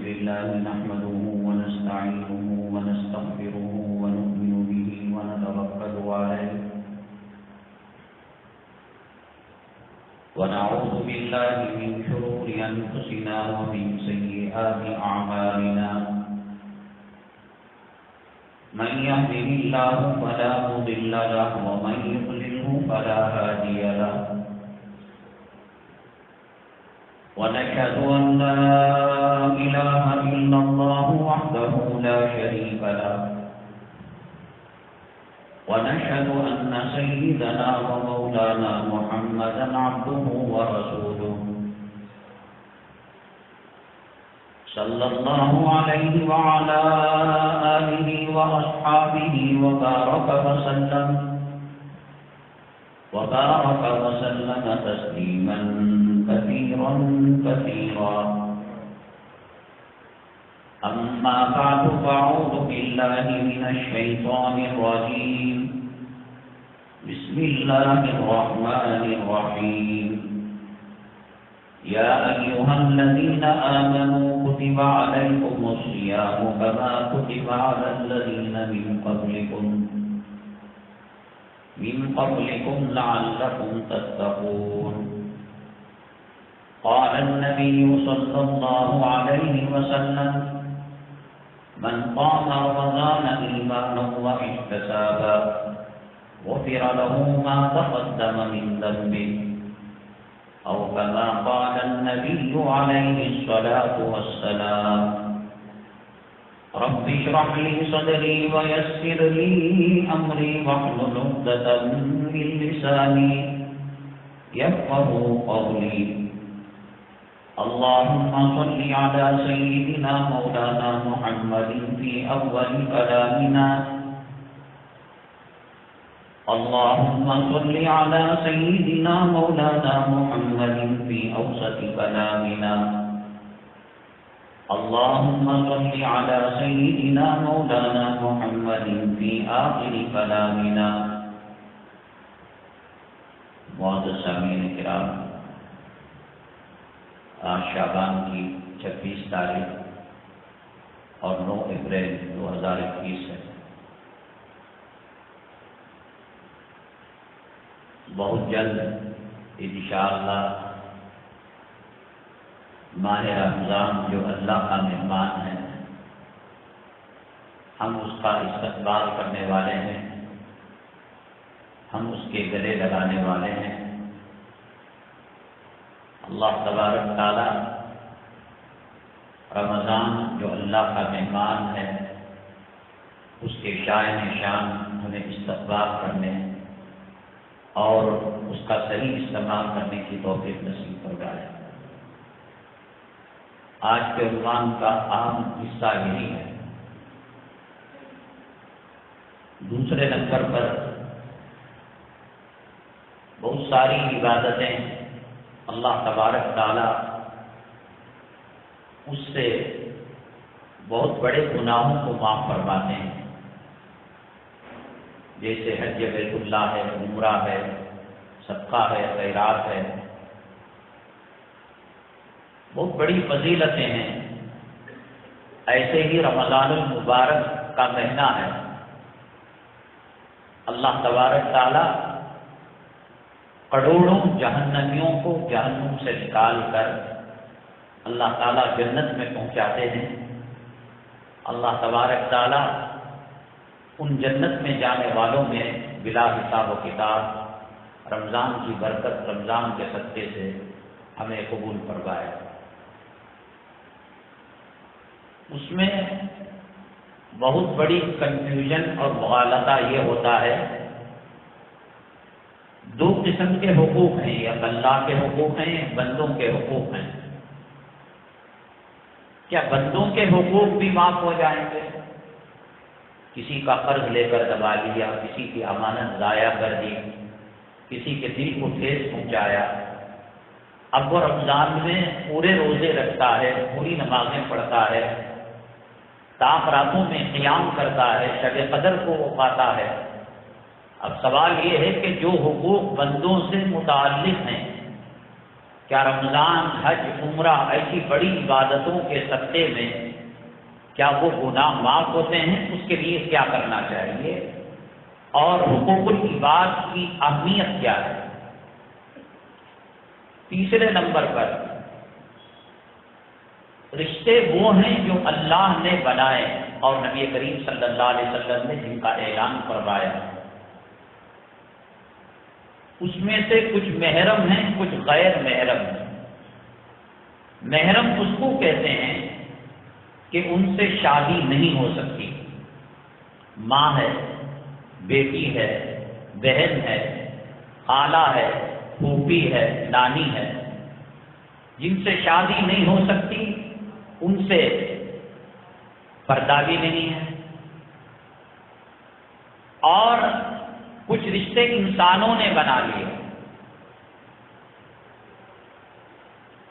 لله نحمده ونستعينه ونستغفره ونؤمن به ونتوكل عليه ونعوذ بالله من شرور أنفسنا ومن سيئات أعمالنا من يهده الله فلا مضل له ومن يضلله فلا هادي له ونشهد أن لا إله إلا الله وحده لا شريك له ونشهد أن سيدنا ومولانا محمدا عبده ورسوله صلى الله عليه وعلى آله وأصحابه وبارك وسلم تسليما كثيرا كثيرا أما بعد فأعوذ بالله من الشيطان الرجيم بسم الله الرحمن الرحيم يا أيها الذين آمنوا كتب عليكم الصيام كما كتب على الذين من قبلكم لعلكم تتقون قال النبي صلى الله عليه وسلم من قام رمضان إيمانا واحتسابا غفر له ما تقدم من ذنبه أو كما قال النبي عليه الصلاة والسلام رب اشرح لي صدري ويسر لي أمري واحلل عقدة من لساني يفقهوا قولي اللهم صل على سيدنا مولانا محمد في أول كلامنا اللهم صل على سيدنا مولانا محمد في أوسط كلامنا اللهم صل على سيدنا مولانا محمد في آخر كلامنا معزز سامعین کرام، آج شعبان کی 26 تاریخ اور 9 اپریل 2021 ہے۔ بہت جلد انشاءاللہ ماہ رمضان جو اللہ کا مہمان ہے، ہم اس کا استقبال کرنے والے ہیں، ہم اس کے گلے لگانے والے ہیں۔ اللہ تبارک تعالی رمضان جو اللہ کا مہمان ہے، اس کے شائن شان ہمیں استقبال کرنے اور اس کا صحیح استعمال کرنے کی توفیق نصیب فرمائے۔ آج کے عنوان کا اہم حصہ یہی ہے۔ دوسرے نمبر پر بہت ساری عبادتیں اللہ تبارک تعالی اس سے بہت بڑے گناہوں کو معاف فرماتے ہیں، جیسے حج بیت اللہ ہے، عمرہ ہے، صدقہ ہے، خیرات ہے، بہت بڑی فضیلتیں ہیں۔ ایسے ہی رمضان المبارک کا مہینہ ہے، اللہ تبارک تعالی کروڑوں جہنمیوں کو جہنم سے نکال کر اللہ تعالیٰ جنت میں پہنچاتے ہیں۔ اللہ تبارک تعالیٰ ان جنت میں جانے والوں میں بلا حساب و کتاب رمضان کی برکت، رمضان کے صدقے سے ہمیں قبول فرمائے۔ اس میں بہت بڑی کنفیوژن اور مغالطہ یہ ہوتا ہے، دو قسم کے حقوق ہیں، یا اللہ کے حقوق ہیں، بندوں کے حقوق ہیں۔ کیا بندوں کے حقوق بھی معاف ہو جائیں گے؟ کسی کا قرض لے کر دبا لیا، کسی کی امانت ضائع کر دی، کسی کے دل کو ٹھیس پہنچایا، اب وہ رمضان میں پورے روزے رکھتا ہے، پوری نمازیں پڑھتا ہے، تاخ راتوں میں قیام کرتا ہے، شب قدر کو وہ پاتا ہے۔ اب سوال یہ ہے کہ جو حقوق بندوں سے متعلق ہیں کیا رمضان، حج، عمرہ ایسی بڑی عبادتوں کے سطح میں کیا وہ گناہ معاف ہوتے ہیں؟ اس کے لیے کیا کرنا چاہیے اور حقوق العباد کی اہمیت کیا ہے؟ تیسرے نمبر پر رشتے وہ ہیں جو اللہ نے بنائے اور نبی کریم صلی اللہ علیہ وسلم نے جن کا اعلان فرمایا، اس میں سے کچھ محرم ہیں، کچھ غیر محرم ہیں۔ محرم اس کو کہتے ہیں کہ ان سے شادی نہیں ہو سکتی، ماں ہے، بیٹی ہے، بہن ہے، خالہ ہے، پھوپھی ہے، نانی ہے، جن سے شادی نہیں ہو سکتی، ان سے پردہ بھی نہیں ہے۔ اور کچھ رشتے انسانوں نے بنا لیے،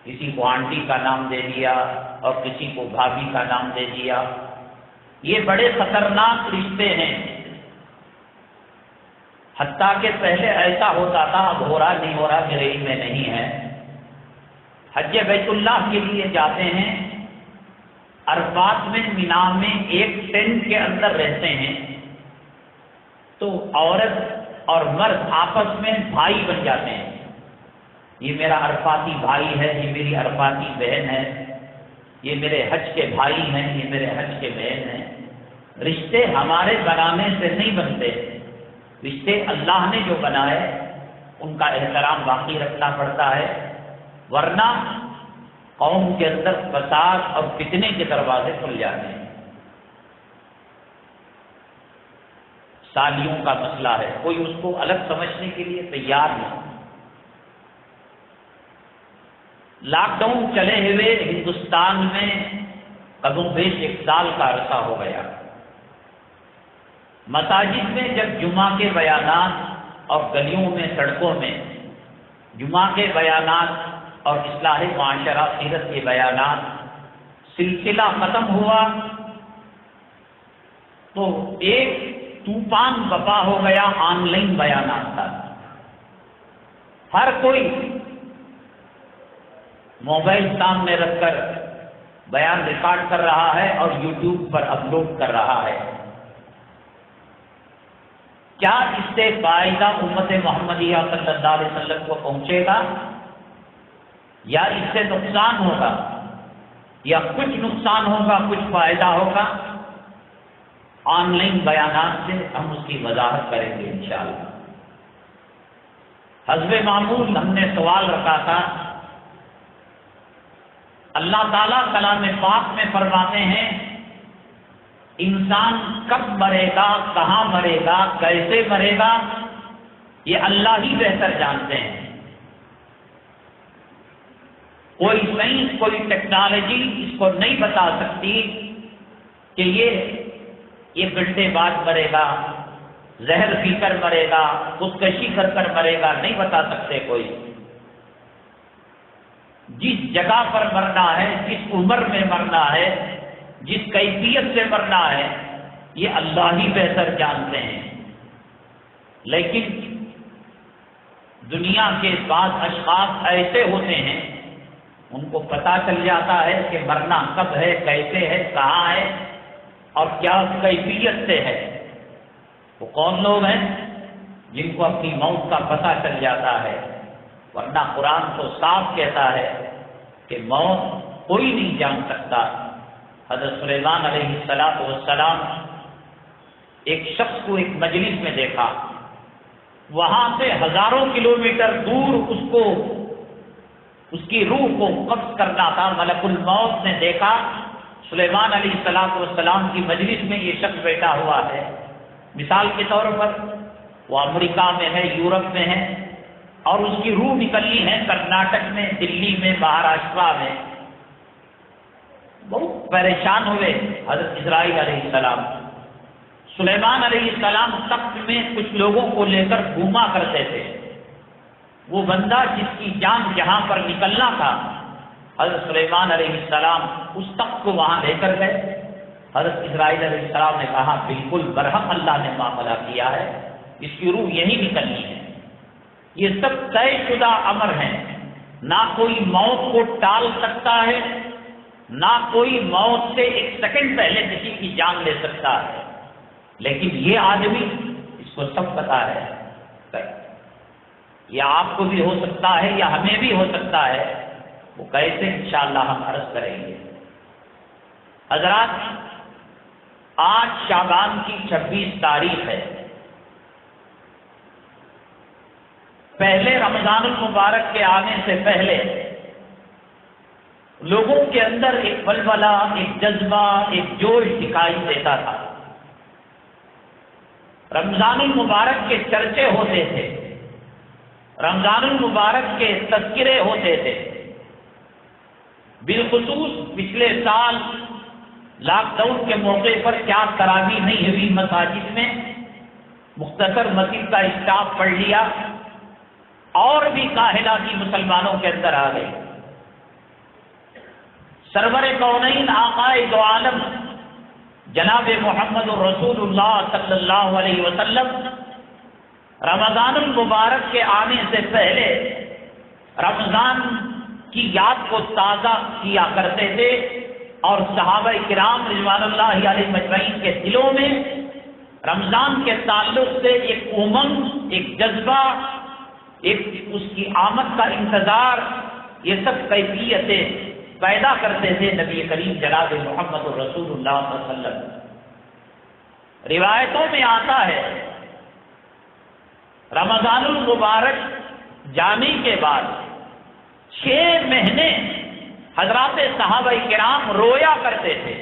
کسی کو آنٹی کا نام دے دیا اور کسی کو بھابھی کا نام دے دیا۔ یہ بڑے خطرناک رشتے ہیں، حتیٰ کہ پہلے ایسا ہوتا تھا، اب ہو رہا نہیں ہو رہا میرے علم میں نہیں ہے۔ حج بیت اللہ کے لیے جاتے ہیں، عرفات میں مینا میں ایک ٹینٹ کے اندر رہتے ہیں، تو عورت اور مرد آپس میں بھائی بن جاتے ہیں، یہ میرا عرفاتی بھائی ہے، یہ میری عرفاتی بہن ہے، یہ میرے حج کے بھائی ہیں، یہ میرے حج کے بہن ہیں۔ رشتے ہمارے بنانے سے نہیں بنتے، رشتے اللہ نے جو بنائے ان کا احترام باقی رکھنا پڑتا ہے، ورنہ قوم کے اندر فساد اور فتنے کے دروازے کھل جاتے ہیں۔ سالیوں کا مسئلہ ہے، کوئی اس کو الگ سمجھنے کے لیے تیار نہیں۔ لاک ڈاؤن چلے ہوئے ہندوستان میں قدم بیش 1 سال کا عرصہ ہو گیا۔ مساجد میں جب جمعہ کے بیانات اور گلیوں میں، سڑکوں میں جمعہ کے بیانات اور اصلاح معاشرہ، سیرت کے بیانات سلسلہ ختم ہوا تو ایک طوفان بپا ہو گیا آن لائن بیانات کا۔ ہر کوئی موبائل سامنے رکھ کر بیان ریکارڈ کر رہا ہے اور یوٹیوب پر اپلوڈ کر رہا ہے۔ کیا اس سے فائدہ امت محمدیہ صلی اللہ علیہ وسلم کو پہنچے گا یا اس سے نقصان ہوگا، یا کچھ نقصان ہوگا کچھ فائدہ ہوگا؟ آن لائن بیانات سے ہم اس کی وضاحت کریں گے انشاءاللہ۔ حزب معمول ہم نے سوال رکھا تھا، اللہ تعالیٰ کلام پاک میں فرماتے ہیں انسان کب مرے گا، کہاں مرے گا، کیسے مرے گا، یہ اللہ ہی بہتر جانتے ہیں۔ کوئی سائنس، کوئی ٹیکنالوجی اس کو نہیں بتا سکتی کہ یہ گھنٹے بعد مرے گا، زہر پی کر مرے گا، خودکشی کر کر مرے گا، نہیں بتا سکتے کوئی۔ جس جگہ پر مرنا ہے، جس عمر میں مرنا ہے، جس کیفیت سے مرنا ہے، یہ اللہ ہی بہتر جانتے ہیں۔ لیکن دنیا کے بعض اشخاص ایسے ہوتے ہیں ان کو پتہ چل جاتا ہے کہ مرنا کب ہے، کیسے ہے، کہاں ہے اور کیا کیفیت سے ہے۔ وہ کون لوگ ہیں جن کو اپنی موت کا پتہ چل جاتا ہے؟ ورنہ قرآن تو صاف کہتا ہے کہ موت کوئی نہیں جان سکتا۔ حضرت سلیمان علیہ السلام ایک شخص کو ایک مجلس میں دیکھا، وہاں سے ہزاروں کلومیٹر دور اس کی روح کو قبض کرنا تھا۔ ملک الموت نے دیکھا سلیمان علیہ السلام کی مجلس میں یہ شخص بیٹھا ہوا ہے۔ مثال کے طور پر وہ امریکہ میں ہے، یورپ میں ہے، اور اس کی روح نکلنی ہے کرناٹک میں، دلی میں، مہاراشٹرا میں۔ بہت پریشان ہوئے حضرت اسرائیل علیہ السلام۔ سلیمان علیہ السلام تخت میں کچھ لوگوں کو لے کر گھوما کرتے تھے۔ وہ بندہ جس کی جان جہاں پر نکلنا تھا، حضرت سلیمان علیہ السلام اس تخت کو وہاں لے کر گئے۔ حضرت اسرائیل علیہ السلام نے کہا بالکل برحق اللہ نے معاملہ کیا ہے، اس کی روح یہی نکلنی ہے۔ یہ سب طے شدہ امر ہیں، نہ کوئی موت کو ٹال سکتا ہے، نہ کوئی موت سے ایک سیکنڈ پہلے کسی کی جان لے سکتا ہے، لیکن یہ آدمی، اس کو سب پتا ہے، یہ آپ کو بھی ہو سکتا ہے یا ہمیں بھی ہو سکتا ہے، وہ کیسے انشاءاللہ ہم عرض کریں گے۔ حضرات، آج شعبان کی 26 تاریخ ہے۔ پہلے رمضان المبارک کے آنے سے پہلے لوگوں کے اندر ایک ولولہ، ایک جذبہ، ایک جوش دکھائی دیتا تھا۔ رمضان المبارک کے چرچے ہوتے تھے، رمضان المبارک کے تذکرے ہوتے تھے۔ بالخصوص پچھلے سال لاک ڈاؤن کے موقع پر کیا تراویح نہیں ہوئی مساجد میں، مختصر مسجد کا اسٹاف پڑھ لیا اور بھی کاہلہ کی مسلمانوں کے اندر آ گئی۔ سرور کونین آقائے دو عالم جناب محمد رسول اللہ صلی اللہ علیہ وسلم رمضان المبارک کے آنے سے پہلے رمضان کی یاد کو تازہ کیا کرتے تھے، اور صحابہ کرام رضوان اللہ علیہ مجمعین کے دلوں میں رمضان کے تعلق سے ایک امنگ، ایک جذبہ، ایک اس کی آمد کا انتظار، یہ سب کیفیتیں پیدا کرتے تھے نبی کریم جناب محمد رسول اللہ صلی اللہ علیہ وسلم۔ روایتوں میں آتا ہے رمضان المبارک جانے کے بعد 6 مہینے حضرات صحابہ کرام رویا کرتے تھے،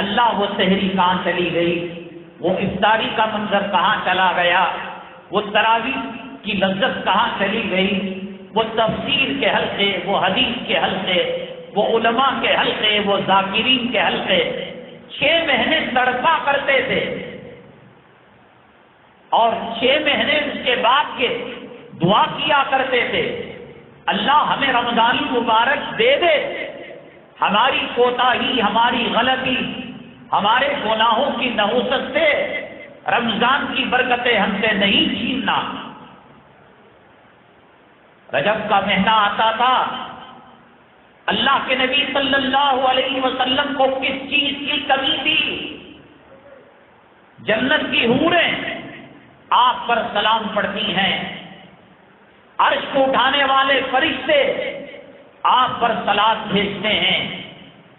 اللہ وہ سحری کہاں چلی گئی، وہ افطاری کا منظر کہاں چلا گیا، وہ تراویح کی لذت کہاں چلی گئی، وہ تفسیر کے حلقے، وہ حدیث کے حلقے، وہ علماء کے حلقے، وہ ذاکرین کے حلقے 6 مہینے تڑپا کرتے تھے، اور 6 مہینے اس کے بعد کے دعا کیا کرتے تھے، اللہ ہمیں رمضان المبارک دے دے، ہماری کوتاہی، ہماری غلطی، ہمارے گناہوں کی نحوست سے رمضان کی برکتیں ہم سے نہیں چھیننا۔ رجب کا مہینہ آتا تھا، اللہ کے نبی صلی اللہ علیہ وسلم کو کس چیز کی کمی تھی؟ جنت کی حوریں آپ پر سلام پڑھتی ہیں، عرش کو اٹھانے والے فرشتے آپ پر صلات بھیجتے ہیں،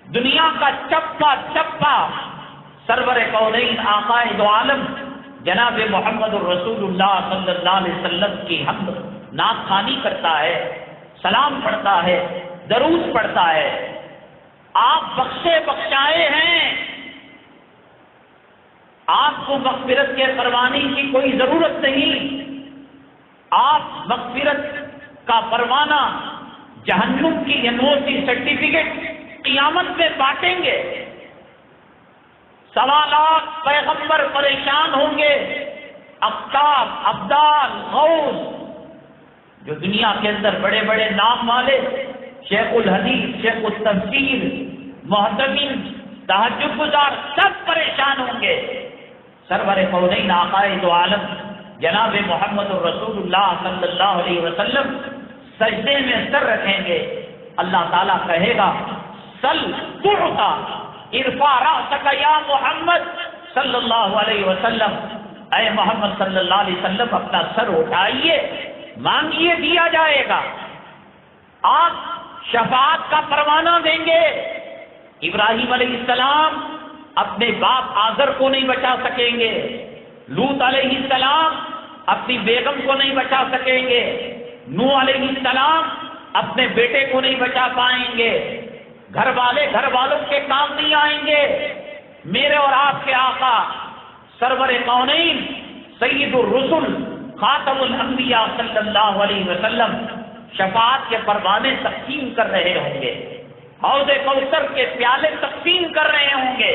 دنیا کا چپا چپا سرور کونین آقائے دو عالم جناب محمد الرسول اللہ صلی اللہ علیہ وسلم کی حمد نعت خوانی کرتا ہے، سلام پڑھتا ہے، درود پڑھتا ہے۔ آپ بخشے بخشائے ہیں، آپ کو مغفرت کے فرمانے کی کوئی ضرورت نہیں، آپ مغفرت کا پروانہ، جہنم کی یونیورسٹی سرٹیفکیٹ قیامت میں بانٹیں گے۔ 1.25 لاکھ پیغمبر پریشان ہوں گے، اقطاب، ابدال، غوث، جو دنیا کے اندر بڑے بڑے نام والے شیخ الحدیث، شیخ التفسیر، محتمین، تہجد گزار، سب پریشان ہوں گے۔ سرور کونین آقائے دو عالم جناب محمد الرسول اللہ صلی اللہ علیہ وسلم سجدے میں سر رکھیں گے، اللہ تعالیٰ کہے گا سل تعطا ارفع رأسک یا محمد صلی اللہ علیہ وسلم، اے محمد صلی اللہ علیہ وسلم اپنا سر اٹھائیے، مانگیے دیا جائے گا۔ آپ شفاعت کا پروانہ دیں گے۔ ابراہیم علیہ السلام اپنے باپ آزر کو نہیں بچا سکیں گے، لوط علیہ السلام اپنی بیگم کو نہیں بچا سکیں گے، نوح علیہ السلام اپنے بیٹے کو نہیں بچا پائیں گے، گھر والوں کے کام نہیں آئیں گے۔ میرے اور آپ کے آقا سرور کونین سید الرسل خاتم الانبیاء صلی اللہ علیہ وسلم شفاعت کے پروانے تقسیم کر رہے ہوں گے، حوض کوثر کے پیالے تقسیم کر رہے ہوں گے۔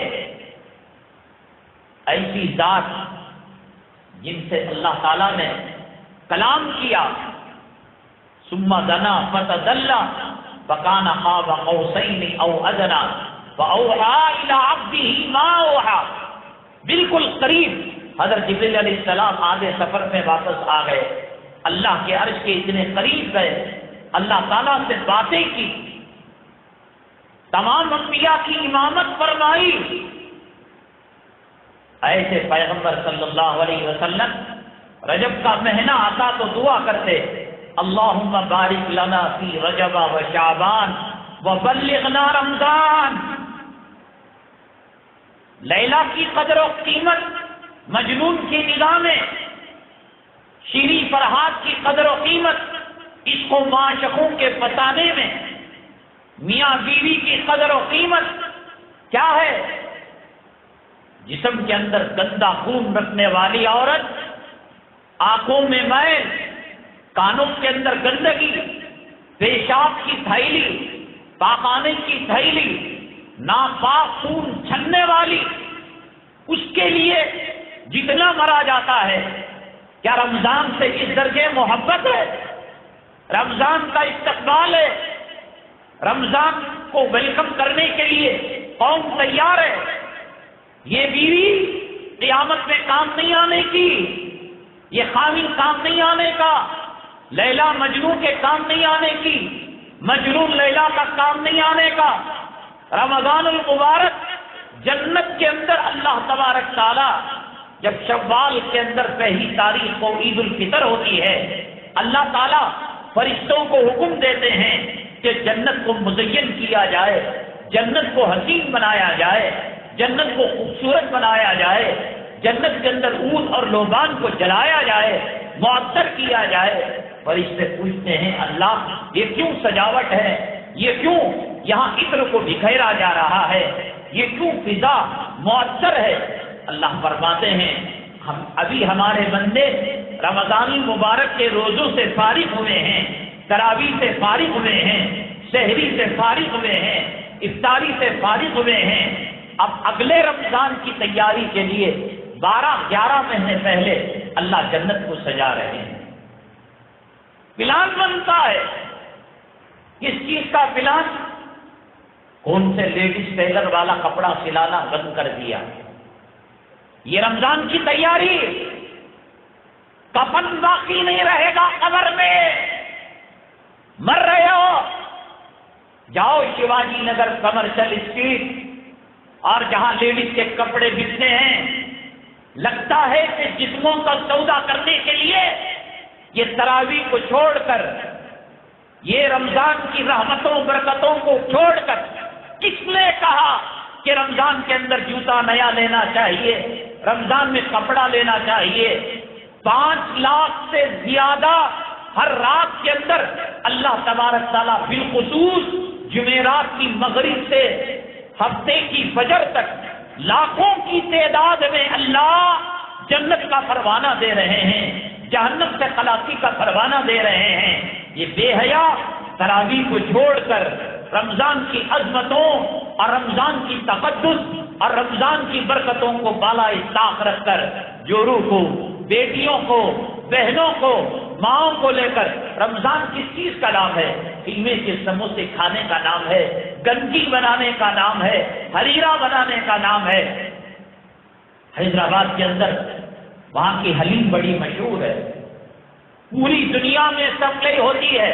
ایسی ذات جن سے اللہ تعالیٰ نے کلام کیا، ثم دنا فتدلى فكان قاب قوسين او ادنى فاوحى الى عبده ما اوحى، بالکل قریب حضرت جبریل علیہ السلام آگے سفر میں واپس آ گئے، اللہ کے عرش کے اتنے قریب گئے، اللہ تعالیٰ سے باتیں کی، تمام انبیاء کی امامت فرمائی. ایسے پیغمبر صلی اللہ علیہ وسلم رجب کا مہینہ آتا تو دعا کرتے، اللہم بارک لنا فی رجب و شعبان وبلغنا رمضان. لیلا کی قدر و قیمت مجنون کی نگاہ میں، شیریں فرحات کی قدر و قیمت عشق و معشوقوں کے فتانے میں، میاں بیوی کی قدر و قیمت کیا ہے؟ جسم کے اندر گندا خون رکھنے والی عورت، آنکھوں میں میل، کانوں کے اندر گندگی، پیشاب کی تھیلی، پاخانے کی تھیلی، ناپاک خون چھننے والی، اس کے لیے جتنا مرا جاتا ہے، کیا رمضان سے اس درجے محبت ہے؟ رمضان کا استقبال ہے، رمضان کو ویلکم کرنے کے لیے قوم تیار ہے. یہ بیوی قیامت میں کام نہیں آنے کی، یہ خاوند کام نہیں آنے کا، لیلا مجنوں کے کام نہیں آنے کی، مجنون لیلا کا کام نہیں آنے کا. رمضان المبارک جنت کے اندر اللہ تبارک تعالی جب شوال کے اندر پہلی تاریخ کو عید الفطر ہوتی ہے، اللہ تعالی فرشتوں کو حکم دیتے ہیں کہ جنت کو مزین کیا جائے، جنت کو حسین بنایا جائے، جنت کو خوبصورت بنایا جائے، جنت کے اندر عود اور لوبان کو جلایا جائے، معطر کیا جائے. فرشتے پوچھتے ہیں اللہ یہ کیوں سجاوٹ ہے، یہ کیوں یہاں عطر کو بکھیرا جا رہا ہے، یہ کیوں فضا معطر ہے؟ اللہ فرماتے ہیں ہم ابھی ہمارے بندے رمضان مبارک کے روزوں سے فارغ ہوئے ہیں، تراویح سے فارغ ہوئے ہیں، سحری سے فارغ ہوئے ہیں، افطاری سے فارغ ہوئے ہیں. اب اگلے رمضان کی تیاری کے لیے 12-11 مہینے پہلے اللہ جنت کو سجا رہے ہیں. پلان بنتا ہے. کس چیز کا پلان؟ کون سے لیڈیز ٹیلر والا کپڑا سلانا بند کر دیا، یہ رمضان کی تیاری. کفن باقی نہیں رہے گا قبر میں، مر رہے ہو جاؤ شیواجی نگر کمرشل اسٹریٹ اور جہاں لیڈیز کے کپڑے بکتے ہیں، لگتا ہے کہ جسموں کا سودا کرنے کے لیے یہ تراویح کو چھوڑ کر، یہ رمضان کی رحمتوں برکتوں کو چھوڑ کر، کس نے کہا کہ رمضان کے اندر جوتا نیا لینا چاہیے، رمضان میں کپڑا لینا چاہیے؟ 5 لاکھ سے زیادہ ہر رات کے اندر اللہ تبارک تعالیٰ بالخصوص جمعرات کی مغرب سے ہفتے کی فجر تک لاکھوں کی تعداد میں اللہ جنت کا پروانہ دے رہے ہیں، جہنم سے خلاصی کا پروانہ دے رہے ہیں. یہ بے حیا تراویح کو چھوڑ کر رمضان کی عظمتوں اور رمضان کی تقدس اور رمضان کی برکتوں کو بالائے طاق رکھ کر جوروں کو، بیٹیوں کو، بہنوں کو، ماؤں کو لے کر رمضان کس چیز کا نام ہے؟ فلمیں کے سموسے کھانے کا نام ہے، گنجی بنانے کا نام ہے، حریرہ بنانے کا نام ہے. حیدرآباد کے اندر وہاں کی حلیم بڑی مشہور ہے، پوری دنیا میں سپلائی ہوتی ہے.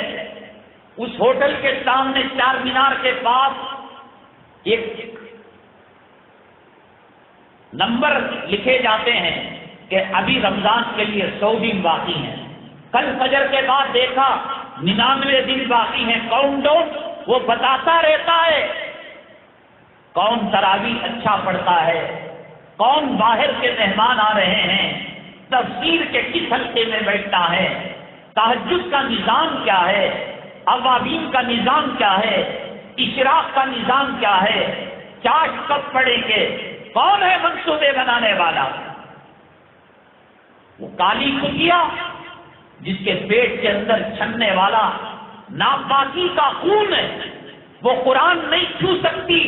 اس ہوٹل کے سامنے چار مینار کے پاس ایک نمبر لکھے جاتے ہیں کہ ابھی رمضان کے لیے 100 دن باقی ہیں. کل فجر کے بعد دیکھا 99 دن باقی ہیں. کاؤنٹ ڈاؤن وہ بتاتا رہتا ہے. کون تراویح اچھا پڑھتا ہے، کون باہر کے مہمان آ رہے ہیں، تفسیر کے کس حلقے میں بیٹھتا ہے، تہجد کا نظام کیا ہے، اوابین کا نظام کیا ہے، اشراق کا نظام کیا ہے، چاش کب پڑیں گے، کون ہے منصوبے بنانے والا؟ وہ کالی کتیا جس کے پیٹ کے اندر چھننے والا ناپاکی کا خون ہے، وہ قرآن نہیں چھو سکتی،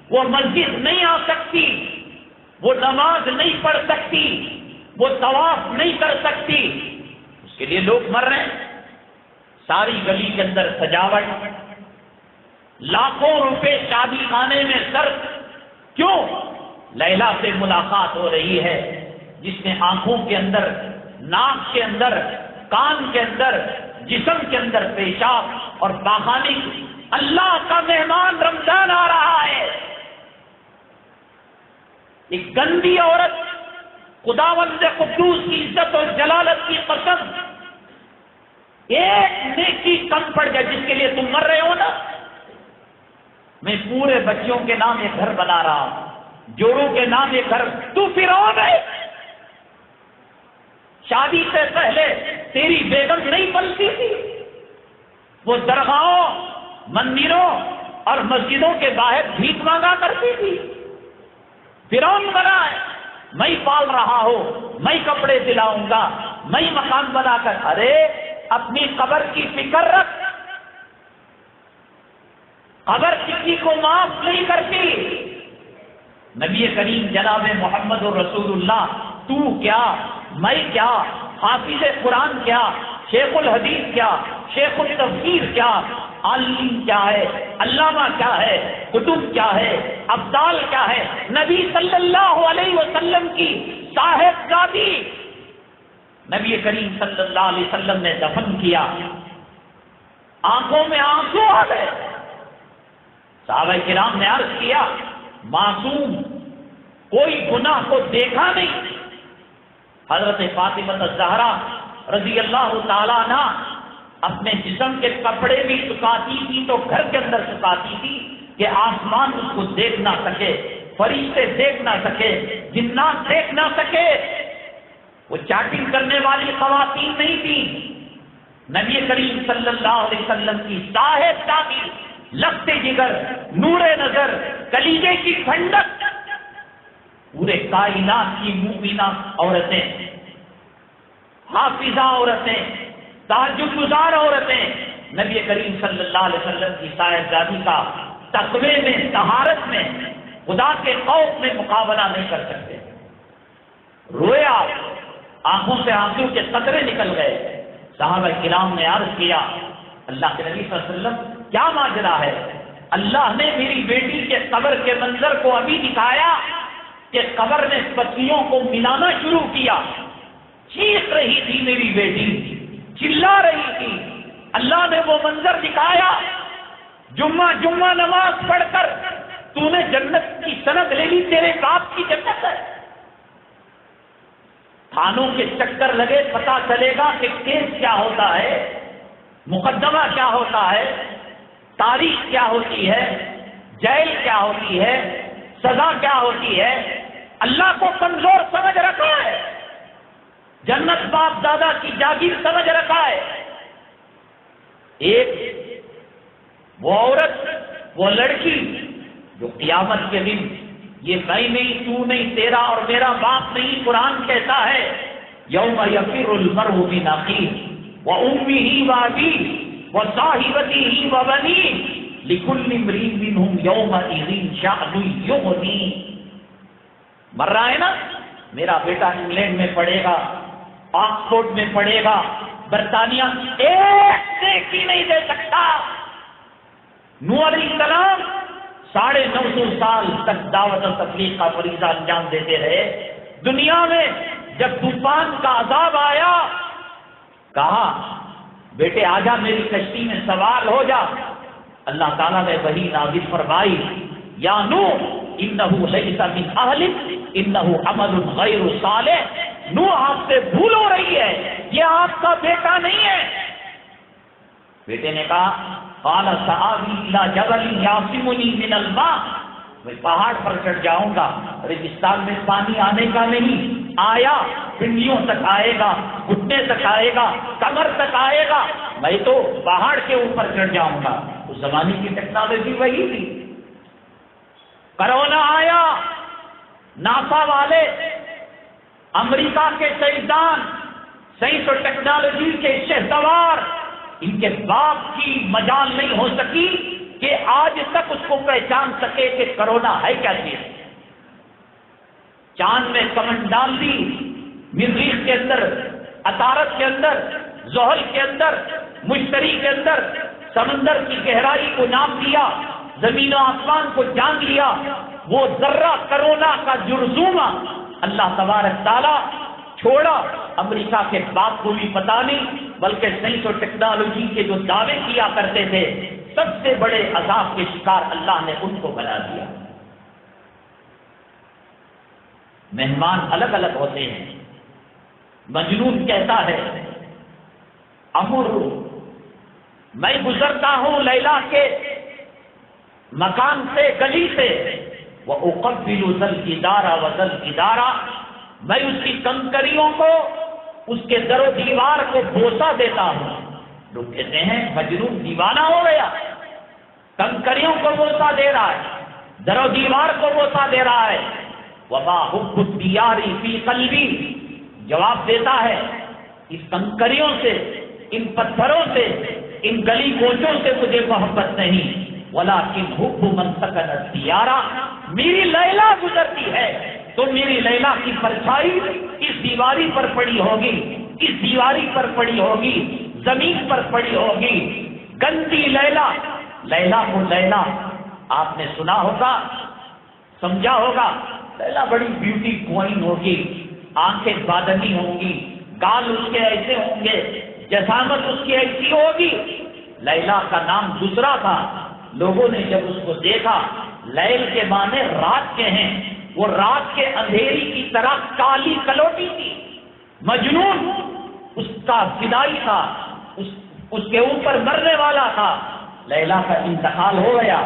وہ مسجد نہیں آ سکتی، وہ نماز نہیں پڑھ سکتی، وہ طواف نہیں کر سکتی. اس کے لیے لوگ مر رہے ہیں. ساری گلی کے اندر سجاوٹ، لاکھوں روپے شادی خانے میں صرف. کیوں؟ لیلا سے ملاقات ہو رہی ہے جس نے آنکھوں کے اندر، ناک کے اندر، کان کے اندر، جسم کے اندر پیشاب اور پاخانے کی. اللہ کا مہمان رمضان آ رہا ہے. ایک گندی عورت خداوند قدوس کی عزت اور جلالت کی قسم ایک نیکی کم پڑ جائے جس کے لیے تم مر رہے ہو نا. میں پورے بچوں کے نام ایک گھر بنا رہا ہوں, جوڑوں کے نام ایک گھر. تو فرعون ہے. شادی سے پہلے تیری بیگم نہیں پلتی تھی, وہ درگاہوں, مندروں اور مسجدوں کے باہر بھیک مانگا کرتی تھی. فرعون بنا ہے. میں پال رہا ہوں, میں کپڑے دلاؤں گا, میں مکان بنا کر. ارے اپنی قبر کی فکر رکھ. قبر کسی کو معاف نہیں کرتی. نبی کریم جناب محمد رسول اللہ, تو کیا, میں کیا, حافظ قرآن کیا, شیخ الحدیث کیا, شیخ التفسیر کیا, عالم کیا ہے, علامہ کیا ہے, کتب کیا ہے, ابدال کیا ہے. نبی صلی اللہ علیہ وسلم کی صاحبزادی نبی کریم صلی اللہ علیہ وسلم نے دفن کیا. آنکھوں میں آنسو آ گئے. صحابہ کرام نے عرض کیا, معصوم کوئی گناہ کو دیکھا نہیں. حضرت فاطمہ الزہرا رضی اللہ تعالیٰ عنہ اپنے جسم کے کپڑے بھی سکھاتی تھی تو گھر کے اندر سکھاتی تھی کہ آسمان اس کو دیکھ نہ سکے, فرشتے دیکھ نہ سکے, جنات دیکھ نہ سکے. وہ چاٹنگ کرنے والی خواتین نہیں تھی. نبی کریم صلی اللہ علیہ وسلم کی صاحبزادی, لگتے جگر, نور نظر, کلیجے کی ٹھنڈک, پورے کائنات کی مومنہ عورتیں, حافظہ عورتیں, تہجد گزار عورتیں نبی کریم صلی اللہ علیہ وسلم کی صاحبزادی کا تقوی میں, طہارت میں, خدا کے خوف میں مقابلہ نہیں کر سکتے. رویا, آنکھوں سے آنسو کے قطرے نکل گئے. صحابہ کرام نے عرض کیا, اللہ کے نبی صلی اللہ علیہ وسلم کیا ماجرا ہے؟ اللہ نے میری بیٹی کے قبر کے منظر کو ابھی دکھایا کہ قبر نے پتیوں کو ملانا شروع کیا. چیخ رہی تھی میری بیٹی, چلا رہی تھی. اللہ نے وہ منظر دکھایا. جمعہ نماز پڑھ کر تو نے جنت کی سند لے لی, تیرے باپ کی جنت ہے. تھانوں کے چکر لگے, پتا چلے گا کہ کیس کیا ہوتا ہے, مقدمہ کیا ہوتا ہے, تاریخ کیا ہوتی ہے, جیل کیا ہوتی ہے, سزا کیا ہوتی ہے. اللہ کو کمزور سمجھ رکھا ہے, جنت باپ دادا کی جاگیر سمجھ رکھا ہے. ایک وہ عورت, وہ لڑکی جو قیامت کے دن یہ میں نہیں, تو نہیں, تیرا اور میرا باپ نہیں, قرآن کہتا ہے یوم یفر المرء من اخیہ وامہ وابیہ وصاحبتہ وبنیہ لکل امرئ منہم یومئذ شأن یغنیہ. مر رہا ہے نا, میرا بیٹا انگلینڈ میں پڑھے گا, آکسفورڈ میں پڑھے گا, برطانیہ, ایک نیکی نہیں دے سکتا. نوح علیہ السلام 950 سال تک دعوت و تبلیغ کا فریضہ انجام دیتے رہے. دنیا میں جب طوفان کا عذاب آیا, کہا بیٹے آجا میری کشتی میں سوار ہو جا. اللہ تعالیٰ نے وحی نازل فرمائی, یا نوح انہ لیس من اہلک انہ عمل غیر صالح. نوح آپ سے بھول ہو رہی ہے, یہ آپ کا بیٹا نہیں ہے. بیٹے نے کہا قال سآوی الی جبل یعصمنی من الماء, میں پہاڑ پر چڑھ جاؤں گا, ریگستان میں پانی آنے کا نہیں, آیا پنڈلیوں تک آئے گا, گھٹنے تک آئے گا, کمر تک آئے گا, میں تو پہاڑ کے اوپر چڑھ جاؤں گا. اس زمانے کی ٹیکنالوجی وہی تھی. کرونا آیا, ناسا والے, امریکہ کے سائنسدان, سائنس اور ٹیکنالوجی کے شہسوار, ان کے باپ کی مجال نہیں ہو سکی کہ آج تک اس کو پہچان سکے کہ کرونا ہے کیا چیز. چاند میں کمنڈ ڈال دی, مریخ کے اندر, عطارد کے اندر, زحل کے اندر, مشتری کے اندر, سمندر کی گہرائی کو ناپ دیا, زمین و آسمان کو جان لیا. وہ ذرہ کرونا کا جرذومہ اللہ تبارک تعالیٰ چھوڑا. امریکہ کے باپ کو بھی پتا نہیں, بلکہ سائنس اور ٹیکنالوجی کے جو دعوے کیا کرتے تھے سب سے بڑے عذاب کے شکار اللہ نے ان کو بنا دیا۔ مہمان الگ الگ ہوتے ہیں۔ مجنون کہتا ہے امر میں گزرتا ہوں لیلا کے مکان سے، گلی سے، وہ اقبل ذل ادارہ وذل ادارہ، میں اس کی کنکریوں کو، اس کے در و دیوار کو بوسہ دیتا ہوں۔ لوگ کہتے ہیں مجنون دیوانہ ہو گیا، کنکریوں کو بوسہ دے رہا ہے، در و دیوار کو بوسہ دے رہا ہے۔ وما حب الدیار فی قلبی، جواب دیتا ہے اس کنکریوں سے، ان پتھروں سے، ان گلی کوچوں سے مجھے محبت نہیں، ولیکن حب من سکن الدیار، میری لیلا گزرتی ہے تو میری لیلا کی پرچھائی اس دیواری پر پڑی ہوگی، اس دیواری پر پڑی ہوگی، زمین پر پڑی ہوگی۔ گندی لیلا، لیلا کو لیلا آپ نے سنا ہوگا، سمجھا ہوگا، لیلا بڑی بیوٹی کوئین ہوگی، آنکھیں بادنی ہوں گی، گال اس کے ایسے ہوں گے، جسامت اس کی ایسی ہوگی۔ لیلا کا نام دوسرا تھا۔ لوگوں نے جب اس کو دیکھا، لیل کے معنی رات کے ہیں، وہ رات کے اندھیری کی طرح کالی کلوٹی تھی۔ مجنون اس کا فدائی تھا، اس کے اوپر مرنے والا تھا۔ لیلا کا انتقال ہو گیا،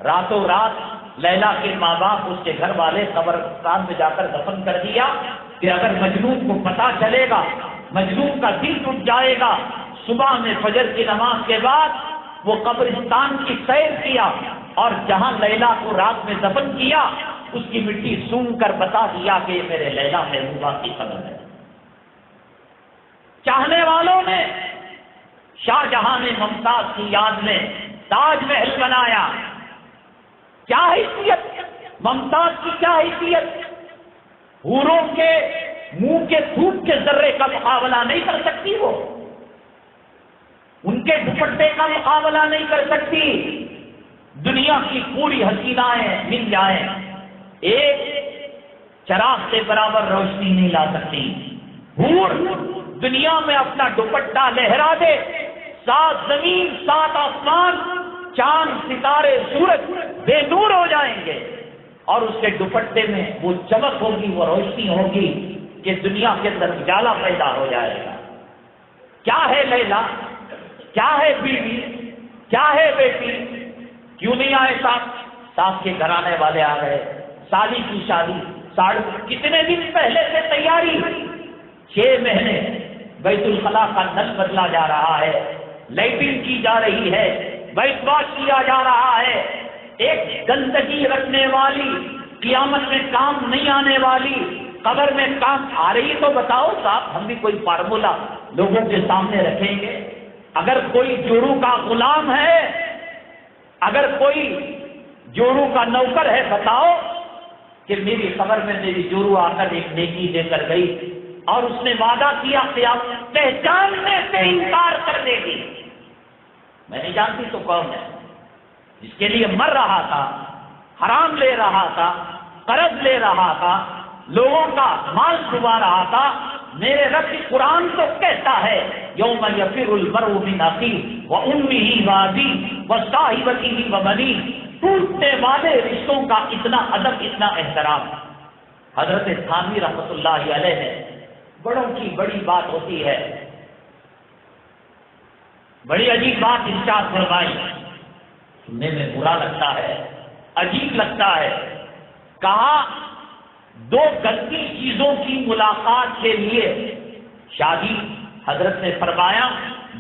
راتوں رات لیلا کے ماں باپ، اس کے گھر والے قبرستان میں جا کر دفن کر دیا کہ اگر مجنون کو پتہ چلے گا مجنون کا دل ٹوٹ جائے گا۔ صبح میں فجر کی نماز کے بعد وہ قبرستان کی سیر کیا اور جہاں لیلا کو رات میں دفن کیا اس کی مٹی سونگھ کر بتا دیا کہ یہ میرے لیلا محبوبہ کی قبر ہے۔ چاہنے والوں نے شاہ جہاں نے ممتاز کی یاد میں تاج محل بنایا۔ کیا حیثیت ممتاز کی، کیا حیثیت، حوروں کے منہ کے تھوک کے ذرے کا مقابلہ نہیں کر سکتی، وہ ان کے دوپٹے کا مقابلہ نہیں کر سکتی۔ دنیا کی پوری حسینائیں مل جائیں، ایک چراغ سے برابر روشنی نہیں لا سکتی۔ حور دنیا میں اپنا دوپٹہ لہرا دے، 7 زمین 7 آسمان، چاند ستارے سورج بے نور ہو جائیں گے، اور اس کے دوپٹے میں وہ چمک ہوگی، وہ روشنی ہوگی کہ دنیا کے اندر اجالا پیدا ہو جائے گا۔ کیا ہے لیلا، کیا ہے بیوی، کیا ہے بیٹی؟ کیوں نہیں آئے ساتھ کے گھرانے والے آ گئے، سالی کی شادی، کتنے دن پہلے سے تیاری، 6 مہینے بیت الخلا کا نل بدلا جا رہا ہے، لائٹنگ کی جا رہی ہے، بیت واش کیا جا رہا ہے۔ ایک گندگی رکھنے والی، قیامت میں کام نہیں آنے والی، قبر میں کام آ رہی تو بتاؤ صاحب، ہم بھی کوئی فارمولا لوگوں کے سامنے رکھیں گے۔ اگر کوئی جوڑو کا غلام ہے، اگر کوئی جوڑو کا نوکر ہے، بتاؤ کہ میری قبر میں میری جوڑو آ کر ایک نیکی دے کر گئی اور اس نے وعدہ کیا قیامت پہچاننے سے انکار کر دے گی، میں نہیں جانتی تو کون ہے، جس کے لیے مر رہا تھا، حرام لے رہا تھا، قرض لے رہا تھا، لوگوں کا مال ڈبا رہا تھا۔ میرے رب قرآن تو کہتا ہے یوم یفر المرء من اخیہ وامہ وابیہ وصاحبتہ وبنیہ، ٹوٹنے والے رشتوں کا اتنا ادب، اتنا احترام۔ حضرت تھانوی رحمۃ اللہ علیہ نے بڑوں کی بڑی بات ہوتی ہے، بڑی عجیب بات ارشاد فرمائی، سننے میں برا لگتا ہے، عجیب لگتا ہے۔ کہا 2 گندی چیزوں کی ملاقات کے لیے شادی، حضرت نے فرمایا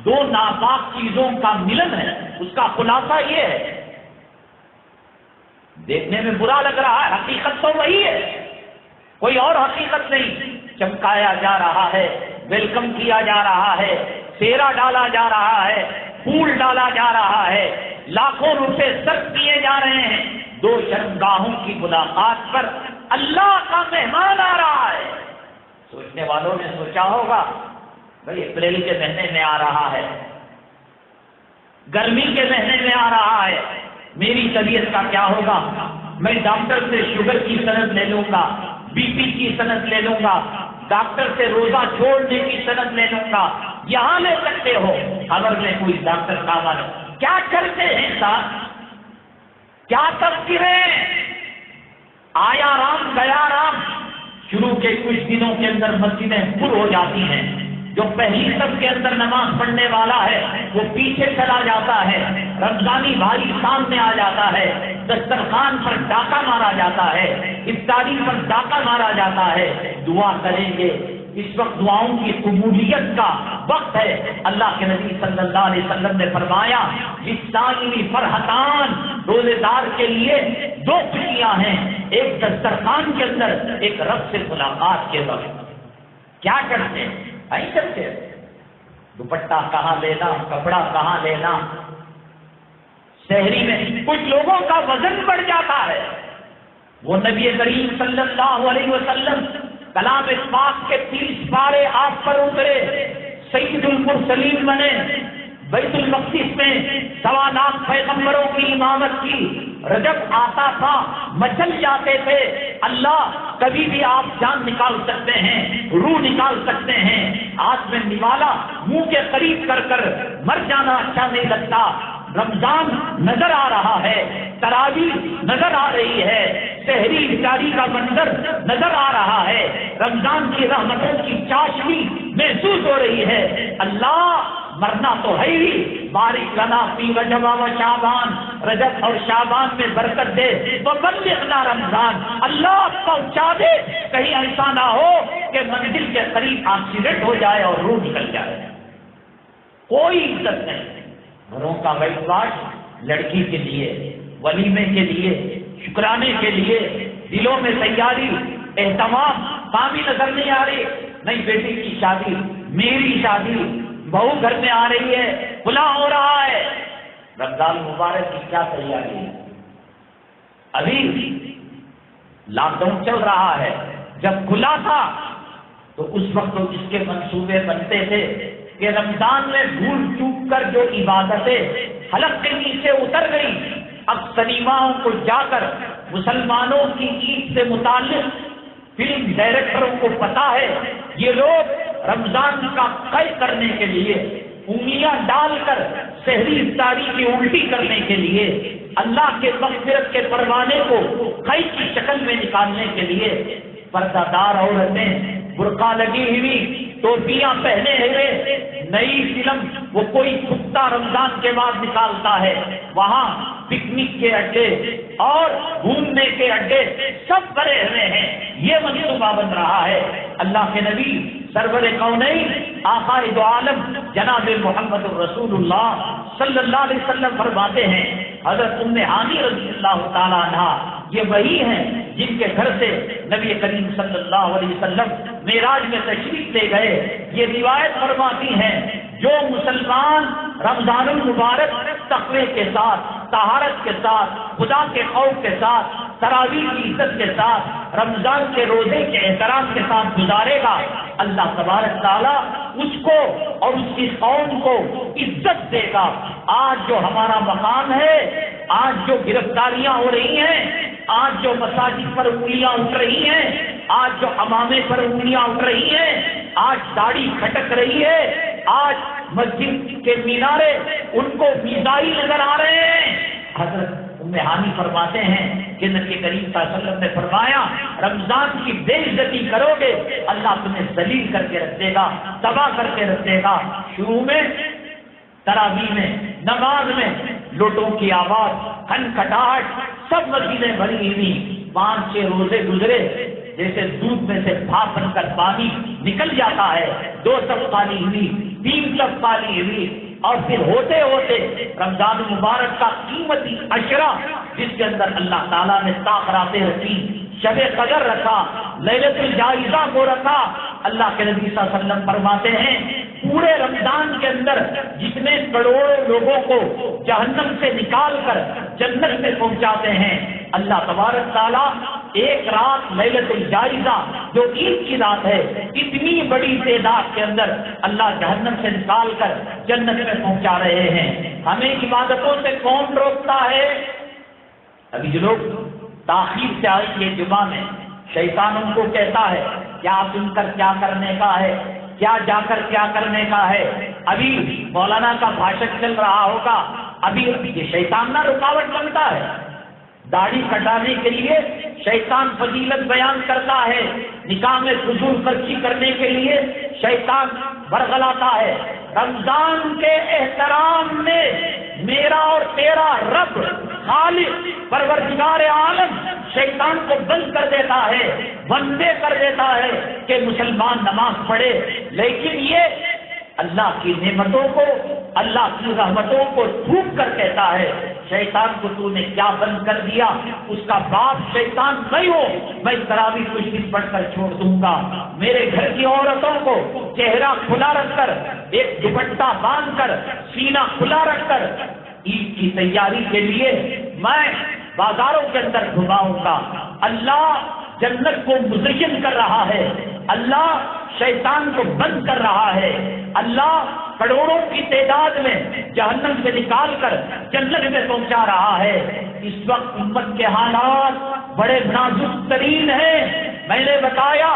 2 ناپاک چیزوں کا ملن ہے، اس کا خلاصہ یہ ہے۔ دیکھنے میں برا لگ رہا ہے، حقیقت تو وہی ہے، کوئی اور حقیقت نہیں۔ چمکایا جا رہا ہے، ویلکم کیا جا رہا ہے، سیرا ڈالا جا رہا ہے، پھول ڈالا جا رہا ہے، لاکھوں روپے صرف کیے جا رہے ہیں۔ 2 شرمگاہوں کی ملاقات پر اللہ کا مہمان آ رہا ہے۔ سوچنے والوں نے سوچا ہوگا بھائی اپریل کے مہینے میں آ رہا ہے، گرمی کے مہینے میں آ رہا ہے، میری طبیعت کا کیا ہوگا؟ میں ڈاکٹر سے شوگر کی سند لے لوں گا، بی پی کی سند لے لوں گا، ڈاکٹر سے روزہ چھوڑنے کی سند لے لوں گا، یہاں لے سکتے ہو، خبر میں کوئی ڈاکٹر کامل کیا کرتے ہیں صاحب، کیا تذکریں، آیا رام گیا رام، شروع کے کچھ دنوں کے اندر مسجدیں پر ہو جاتی ہیں، جو پہلی صف کے اندر نماز پڑھنے والا ہے وہ پیچھے چلا جاتا ہے، رمضانی بھائی سامنے آ جاتا ہے، دسترخوان پر ڈاکہ مارا جاتا ہے، افطاری پر ڈاکہ مارا جاتا ہے، دعا کریں گے، اس وقت دعاؤں کی قبولیت کا وقت ہے۔ اللہ کے نبی صلی اللہ علیہ وسلم نے فرمایا للصائم فرحتان، روزے دار کے لیے دو خوشیاں ہیں، ایک دسترخوان کے اندر، ایک رب سے ملاقات کے وقت۔ کیا کرتے ہیں؟ نہیں کرتے، دوپٹہ کہاں لینا، کپڑا کہاں لینا، شہری میں کچھ لوگوں کا وزن بڑھ جاتا ہے۔ وہ نبی کریم صلی اللہ علیہ وسلم کلام پاک کے 30 پارے آپ پر اترے، سید المرسلین بنے، بیت المقدس میں 1.25 لاکھ پیغمبروں کی امامت کی، رجب آتا تھا مچل جاتے تھے، اللہ کبھی بھی آپ جان نکال سکتے ہیں، روح نکال سکتے ہیں، ہاتھ میں نوالا منہ کے قریب کر کر مر جانا اچھا نہیں لگتا۔ رمضان نظر آ رہا ہے، تراویح نظر آ رہی ہے، سحری افطاری کا منظر نظر آ رہا ہے، رمضان کی رحمتوں کی چاشنی محسوس ہو رہی ہے۔ اللہ مرنا تو ہے ہی، بارک لنا فی رجب و شعبان، رجب اور شعبان میں برکت دے، وبلغنا رمضان، اللہ پہنچا دے، کہیں ایسا نہ ہو کہ منزل کے قریب ایکسیڈنٹ ہو جائے اور روح نکل جائے۔ کوئی عزت نہیں، گھروں کا وائٹ واش لڑکی کے لیے، ولیمے کے لیے، شکرانے کے لیے، دلوں میں تیاری، اہتمام، کامی نظر نہیں آ رہی، نہیں بیٹی کی شادی، میری شادی، بہو گھر میں آ رہی ہے، کھلا ہو رہا ہے، رمضان مبارک کی کیا تیاری ہے؟ ابھی لاک ڈاؤن چل رہا ہے، جب کھلا تھا تو اس وقت تو اس کے منصوبے بنتے تھے کہ رمضان میں بھول چوک کر جو عبادتیں حلق کے نیچے اتر گئی، اب سنیماؤں کو جا کر مسلمانوں کی عید سے متعلق فلم ڈائریکٹروں کو پتا ہے یہ لوگ رمضان کا قید کرنے کے لیے، انگلیاں ڈال کر سحری افطاری کی الٹی کرنے کے لیے، اللہ کے مغفرت کے پروانے کو قید کی شکل میں نکالنے کے لیے، پردہ دار عورتیں برقع لگی ہوئی، ٹوپیاں پہنے ہوئے، نئی فلم وہ کوئی کتا رمضان کے بعد نکالتا ہے، وہاں پکنک کے اڈے اور گھومنے کے اڈے سب بھرے ہوئے ہیں، یہ منصوبہ بن رہا ہے۔ اللہ کے نبی سرور کونین آقا دو عالم جناب محمد رسول اللہ صلی اللہ علیہ وسلم فرماتے ہیں، حضرت ام ہانی رضی اللہ تعالیٰ عنہا یہ وہی ہیں جن کے گھر سے نبی کریم صلی اللہ علیہ وسلم معراج میں تشریف لے گئے، یہ روایت فرماتی ہیں جو مسلمان رمضان المبارک تقوی کے ساتھ، طہارت کے ساتھ، خدا کے خوف کے ساتھ، تراویح کی عزت کے ساتھ، رمضان کے روزے کے احترام کے ساتھ گزارے گا، اللہ تبارک تعالیٰ اس کو اور اس کی قوم کو عزت دے گا۔ آج جو ہمارا مقام ہے، آج جو گرفتاریاں ہو رہی ہیں، آج جو مساجد پر انگلیاں اٹھ رہی ہیں، آج جو امامے پر انگلیاں اٹھ رہی ہیں، آج داڑھی کھٹک رہی ہے، آج مسجد کے مینارے ان کو میزائل نظر آ رہے ہیں۔ حضرت ام ہانی فرماتے ہیں کہ نبی کریم صلی اللہ علیہ وسلم نے فرمایا رمضان کی بے عزتی کرو گے اللہ تمہیں ذلیل کر کے رکھ دے گا، تباہ کر کے رکھ دے گا۔ شروع میں تراویح میں، نماز میں لوٹوں کی آواز، کھنکھٹاہٹ، سب مسجدیں بھری ہوئی، 5-6 روزے گزرے، جیسے دودھ میں سے بھاپ بن کر پانی نکل جاتا ہے، 2 صف خالی ہوئی، 3 صف خالی ہوئی، اور پھر ہوتے ہوتے رمضان مبارک کا قیمتی عشرہ جس کے اندر اللہ تعالیٰ نے تاخراتیں رکھی، شب قدر رکھا، لیلۃ الجائزہ کو رکھا، اللہ کے نبی صلی اللہ علیہ وسلم فرماتے ہیں پورے رمضان کے اندر جتنے کروڑوں لوگوں کو جہنم سے نکال کر جنت میں پہنچاتے ہیں، اللہ تبارک تعالیٰ ایک رات لیلۃ الجائزہ جو عید کی رات ہے، اتنی بڑی تعداد کے اندر اللہ جہنم سے نکال کر جنت میں پہنچا رہے ہیں۔ ہمیں عبادتوں سے کون روکتا ہے؟ ابھی جو لوگ تاخیر سے آئے یہ جمعہ میں، شیطان ان کو کہتا ہے کیا سن کر کیا کرنے کا ہے، کیا جا کر کیا کرنے کا ہے، ابھی مولانا کا بھاشن چل رہا ہوگا، ابھی یہ شیطان نہ رکاوٹ بنتا ہے، داڑھی کٹانے کے لیے شیطان فضیلت بیان کرتا ہے، نکاح میں فضول خرچی کرنے کے لیے شیطان برگلاتا ہے۔ رمضان کے احترام میں میرا اور تیرا رب خالق پروردگار عالم شیطان کو بند کر دیتا ہے، بندے کر دیتا ہے کہ مسلمان نماز پڑھے، لیکن یہ اللہ کی نعمتوں کو، اللہ کی رحمتوں کو تھوک کر کہتا ہے شیطان کو تو نے کیا بند کر دیا، اس کا باپ شیطان نہیں ہو، میں تراویح کچھ دن پڑھ کر چھوڑ دوں گا۔ میرے گھر کی عورتوں کو چہرہ کھلا رکھ کر، ایک دوپٹہ باندھ کر، سینہ کھلا رکھ کر عید کی تیاری کے لیے میں بازاروں کے اندر گھماؤں گا۔ اللہ جنت کو مزین کر رہا ہے، اللہ شیطان کو بند کر رہا ہے، اللہ کروڑوں کی تعداد میں جہنم سے نکال کر جنت میں پہنچا رہا ہے۔ اس وقت امت کے حالات بڑے نازک ترین ہیں۔ میں نے بتایا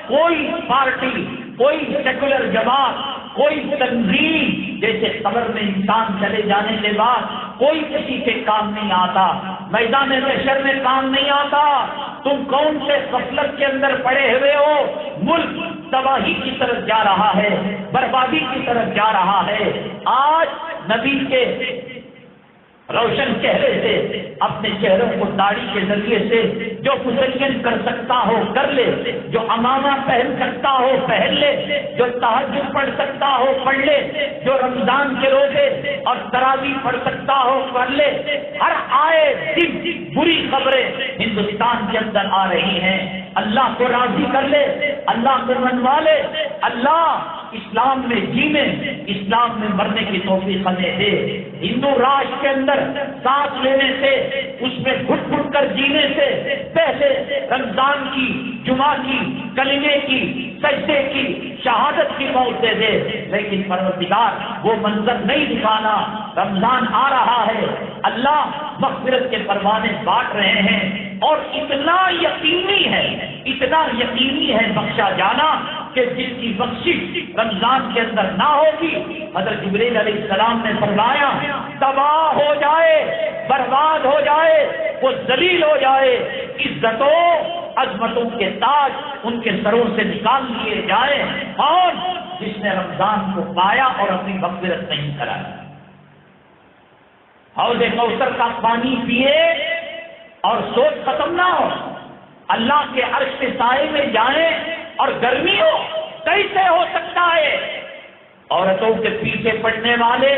کوئی پارٹی، کوئی سیکولر جماعت، کوئی تنظیم جیسے قبر میں انسان چلے جانے کے بعد کوئی کسی کے کام نہیں آتا، میدان محشر میں کام نہیں آتا۔ تم کون سے غفلت کے اندر پڑے ہوئے ہو؟ ملک تباہی کی طرف جا رہا ہے، بربادی کی طرف جا رہا ہے۔ آج نبی کے روشن چہرے سے اپنے چہروں کو داڑھی کے ذریعے سے جو مزین کر سکتا ہو کر لے، جو امامہ پہن سکتا ہو پہن لے، جو تہجد پڑھ سکتا ہو پڑھ لے، جو رمضان کے روزے اور تراویح پڑھ سکتا ہو پڑھ لے۔ ہر آئے دن بری خبریں ہندوستان کے اندر آ رہی ہیں، اللہ کو راضی کر لے، اللہ کو منوا لے، اللہ اسلام میں جینے، اسلام میں مرنے کی توفیق ہمیں دے۔ ہندو راج کے اندر سانس لینے سے، اس میں گھٹ گھٹ کر جینے سے پہلے رمضان کی، جمعہ کی، کلمے کی، سجدے کی، شہادت کی موت دے دے، لیکن پروردگار وہ منظر نہیں دکھانا۔ رمضان آ رہا ہے، اللہ مغفرت کے پروانے بانٹ رہے ہیں، اور اتنا یقینی ہے بخشا جانا کہ جس کی بخشش رمضان کے اندر نہ ہوگی، حضرت جبریل علیہ السلام نے فرمایا تباہ ہو جائے، برباد ہو جائے، وہ ذلیل ہو جائے، عزتوں عظمتوں کے تاج ان کے سروں سے نکال لیے جائیں۔ اور جس نے رمضان کو پایا اور اپنی مغفرت نہیں کرائی، حوض کوثر کا پانی پیے اور سوچ ختم نہ ہو، اللہ کے عرش کے سائے میں جائیں اور گرمی ہو، کیسے ہو سکتا ہے؟ عورتوں کے پیچھے پڑنے والے،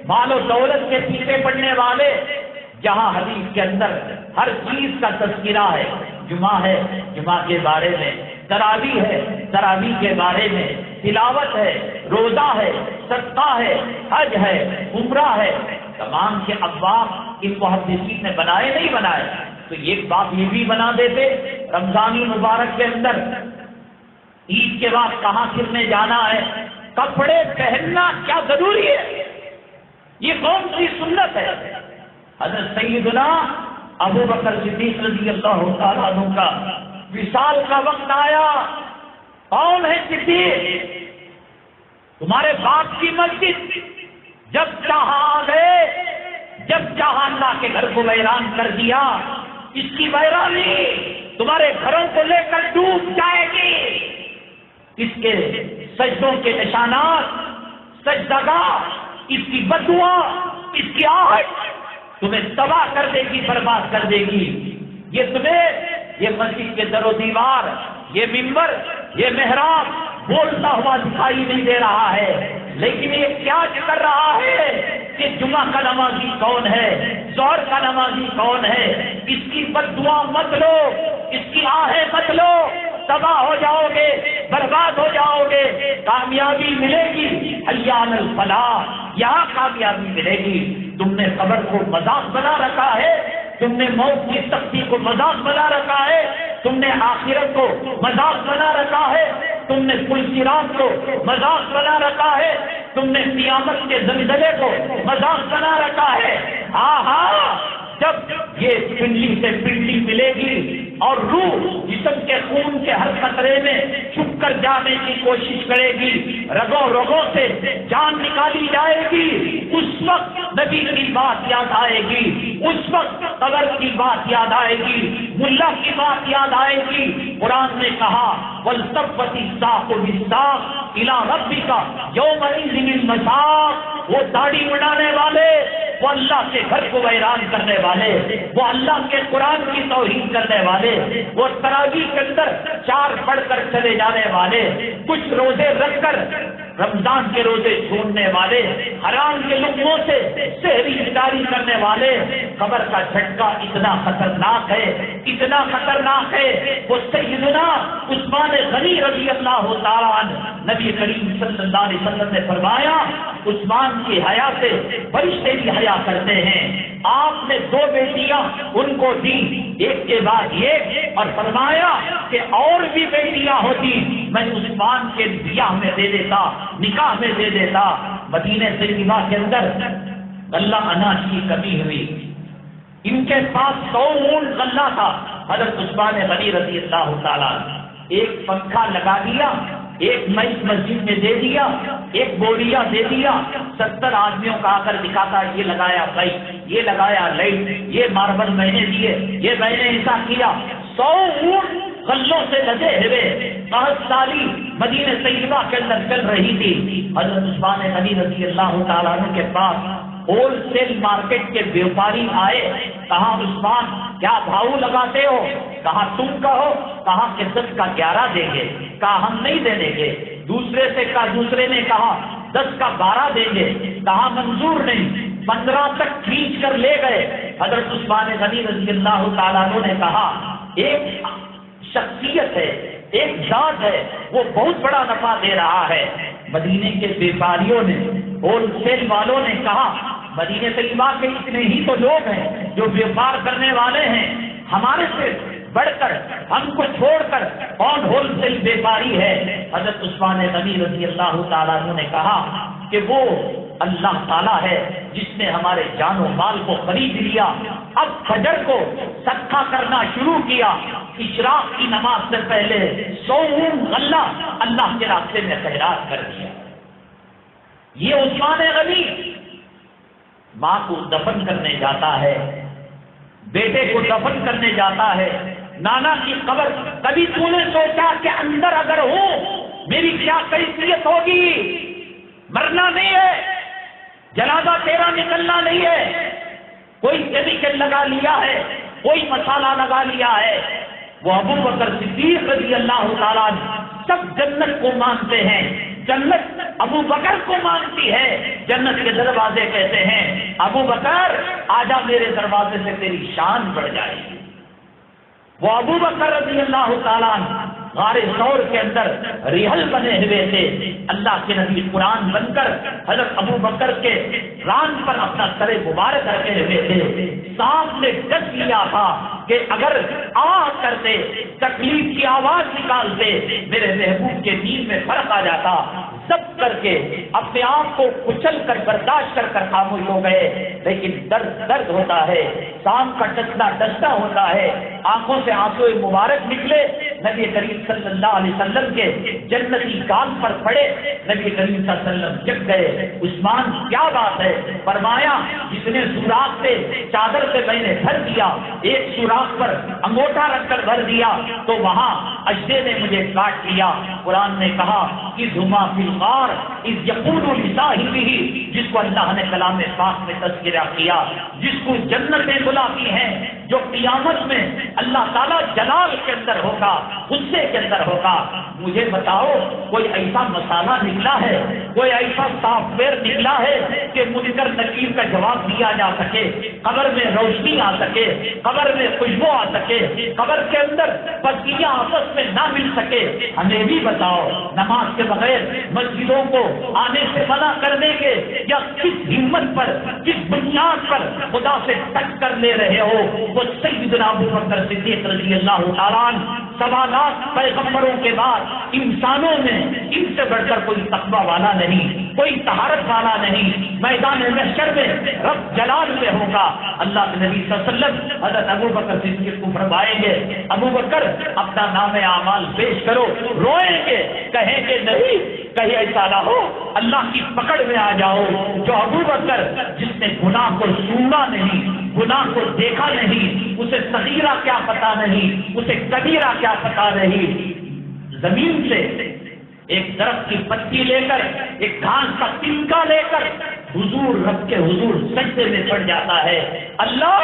مال و دولت کے پیچھے پڑنے والے، جہاں حدیث کے اندر ہر چیز کا تذکرہ ہے، جمعہ ہے جمعہ کے بارے میں، تراویح ہے تراویح کے بارے میں، تلاوت ہے، روزہ ہے، صدقہ ہے، حج ہے، عمرہ ہے، تمام کے ابواب ان محدثین نے بنائے نہیں بنائے تو ایک بات یہ بھی بنا دیتے، رمضان مبارک کے اندر عید کے بعد کہاں پھرنے جانا ہے، کپڑے پہننا کیا ضروری ہے؟ یہ کون سی سنت ہے؟ حضرت سیدنا ابو بکر صدیق رضی اللہ تعالیٰ عنہ کا وصال کا وقت آیا۔ کون ہے صدیق؟ تمہارے باپ کی مسجد، جب چاہا آ گئے، جب چاہا اللہ کے گھر کو ویران کر دیا، اس کی ویرانی تمہارے گھروں کو لے کر ڈوب جائے گی۔ اس کے سجدوں کے نشانات، سجدگاہ، اس کی بددعا، اس کی آہٹ تمہیں تباہ کر دے گی، برباد کر دے گی۔ یہ مسجد کے در و دیوار، یہ ممبر، یہ محراب بولتا ہوا دکھائی نہیں دے رہا ہے، لیکن یہ کیا کر رہا ہے کہ جمعہ کا نمازی کون ہے، ظہر کا نمازی کون ہے، اس کی بددعا مت لو، اس کی آہیں مت لو، تباہ ہو جاؤ گے، برباد ہو جاؤ گے۔ کامیابی ملے گی حی علی الفلاح، یہاں کامیابی ملے گی۔ تم نے قبر کو مذاق بنا رکھا ہے، تم نے موت کی تختی کو مذاق بنا رکھا ہے، تم نے آخرت کو مذاق بنا رکھا ہے، تم نے پل صراط کو مذاق بنا رکھا ہے، تم نے قیامت کے زلزلے کو مذاق بنا رکھا ہے۔ ہاں جب یہ پنڈلی سے پنڈلی ملے گی، اور روح جسم کے خون کے ہر قطرے میں چھپ کر جانے کی کوشش کرے گی، رگوں رگوں سے جان نکالی جائے گی، اس وقت نبی کی بات یاد آئے گی، اس وقت قبر کی بات یاد آئے گی، ملا کی بات یاد آئے گی۔ قرآن نے کہا وَالْتَفَّتِ السَّاقُ بِالسَّاقِ إِلَىٰ رَبِّكَ يَوْمَئِذٍ الْمَسَاقُ۔ وہ داڑھی اڑانے والے، وہ اللہ کے گھر کو ویران کرنے والے، وہ اللہ کے قرآن کی توہین کرنے والے، وہ تراویح کے اندر 4 پڑھ کر چلے جانے والے، کچھ روزے رکھ کر رمضان کے روزے چھوڑنے والے، حرام کے لقموں سے سحری افطاری کرنے والے، قبر کا جھٹکا اتنا خطرناک ہے، اتنا خطرناک ہے۔ وہ سیدنا عثمان غنی رضی اللہ تعالیٰ عنہ، نبی کریم صلی اللہ علیہ وسلم نے فرمایا عثمان کی حیا سے فرشتے بھی حیا کرتے ہیں۔ آپ نے 2 بیٹیاں ان کو دی، ایک کے بعد ایک، اور فرمایا کہ اور بھی بیٹیاں ہوتی میں عثمان کے بیاہ میں دے دیتا، نکاح میں دے دیتا۔ مدینہ طیبہ کے اندر غلہ اناج کی کمی ہوئی، ان کے پاس 100 اونٹ غلہ تھا۔ حضرت عثمان غنی رضی اللہ تعالیٰ ایک پنکھا لگا دیا، ایک مئیس مسجد میں دے دیا، ایک بوریا دے دیا، 70 آدمیوں کا آ کر دکھاتا یہ لگایا بھائی، یہ لگایا لائٹ، یہ ماربل میں نے دیے، یہ میں نے ایسا کیا۔ 100 اونٹ غلوں سے لدے ہوئے قحط سالی مدینہ طیبہ کے اندر چل رہی تھی۔ حضرت عثمان غنی رضی اللہ تعالیٰ عنہ کے پاس ہول سیل مارکیٹ کے بیوپاری آئے، کہا عثمان کیا بھاؤ لگاتے ہو؟ کہا تم کہو، کہا کہ 10 کا 11 دیں گے، کہا ہم نہیں دیں گے۔ دوسرے نے کہا 10 کا 12 دیں گے، کہا منظور نہیں، 15 تک کھینچ کر لے گئے۔ حضرت عثمان غنی رضی اللہ تعالیٰ عنہ نے کہا ایک شخصیت ہے، ایک ذات ہے، وہ بہت بڑا نفع دے رہا ہے۔ مدینے کے بیپاریوں نے، ہول سیل والوں نے کہا مدینہ طیبہ کے اتنے ہی تو لوگ ہیں جو بیپار کرنے والے ہیں، ہمارے سے بڑھ کر، ہم کو چھوڑ کر کون ہول سیل بیپاری ہے؟ حضرت عثمان غنی رضی اللہ تعالیٰ عنہ نے کہا کہ وہ اللہ تعالیٰ ہے جس نے ہمارے جان و مال کو خرید لیا۔ اب فجر کو صدقہ کرنا شروع کیا، اشراق کی نماز سے پہلے 100 اونٹ غلہ اللہ کے راستے میں خیرات کر دیا۔ یہ عثمان غنی ماں کو دفن کرنے جاتا ہے، بیٹے کو دفن کرنے جاتا ہے، نانا کی قبر، کبھی تو نے سوچا کہ اندر اگر ہوں میری کیا کیفیت ہوگی؟ مرنا نہیں ہے، جنازہ تیرا نکلنا نہیں ہے، کوئی کیمیکل لگا لیا ہے، کوئی مسالہ لگا لیا ہے۔ وہ ابو بکر صدیق رضی اللہ تعالیٰ عنہ سب جنت کو مانتے ہیں، جنت ابو بکر کو مانتی ہے۔ جنت کے دروازے کہتے ہیں ابو بکر آجا میرے دروازے سے تیری شان بڑھ جائے گی۔ وہ ابو بکر رضی اللہ تعالیٰ عنہ غار ثور کے اندر ریحل بنے ہوئے تھے، اللہ کے نبی قرآن بن کر حضرت ابو بکر کے ران پر اپنا سر مبارک رکھے ہوئے تھے۔ سانپ نے ڈس لیا تھا کہ اگر کرتے تکلیف کی آواز نکالتے میرے محبوب کے دین میں فرق آ جاتا۔ سب کر کے اپنے آپ کو کچل کر برداشت کر کر خاموش ہو گئے، لیکن درد ہوتا ہے، سانپ کا ڈسنا ہوتا ہے، آنکھوں سے آنسو مبارک نکلے، نبی کریم صلی اللہ علیہ وسلم کے جنتی گال پر پڑے، نبی کریم صلی اللہ علیہ وسلم جگ گئے۔ عثمان کیا بات ہے؟ فرمایا جتنے سوراخ تھے چادر سے میں نے بھر دیا، ایک سوراخ پر انگوٹھا رکھ کر بھر دیا تو وہاں اجدے نے مجھے کاٹ لیا۔ قرآن نے کہا کہ دھما فی الغار اذ یقول لصاحبہ، جس کو اللہ نے کلام پاک میں تذکرہ کیا، جس کو جنتیں بلاتی ہیں، جو قیامت میں اللہ تعالیٰ جلال کے اندر ہوگا، غصے کے اندر ہوگا۔ مجھے بتاؤ کوئی ایسا مسالہ نکلا ہے، کوئی ایسا سافٹ ویئر نکلا ہے کہ منکر نکیر کا جواب دیا جا سکے، قبر میں روشنی آ سکے، قبر میں خوشبو آ سکے، قبر کے اندر پتیاں آپس میں نہ مل سکے؟ ہمیں بھی بتاؤ، نماز کے بغیر مسجدوں کو آنے سے منع کرنے کے یا کس ہمت پر، کس بنیاد پر خدا سے ٹک کر لے رہے ہو؟ وہ سیدنا ابو بکر صدیق رضی اللہ تعالیٰ عنہ 1.25 لاکھ پیغمبروں کے بعد انسانوں میں ان سے بڑھ کر کوئی تقویٰ والا نہیں، کوئی طہارت والا نہیں، میدان محشر میں رب جلال میں ہوگا۔ اللہ کے نبی صلی اللہ علیہ وسلم حضرت ابو بکر صدیق کو فرمائیں گے، ابو بکر اپنا نام اعمال پیش کرو، روئیں گے، کہیں گے نہیں، کہیں ایسا نہ ہو اللہ کی پکڑ میں آ جاؤ۔ جو ابو بکر جس نے گناہ کو سنا نہیں، گناہ کو دیکھا نہیں، اسے صغیرہ کیا پتا نہیں، اسے کبیرہ کیا پتا نہیں، زمین سے ایک درخت کی پتی لے کر، ایک گھاس کا تنکا لے کر حضور رب کے حضور سجدے میں پڑ جاتا ہے۔ اللہ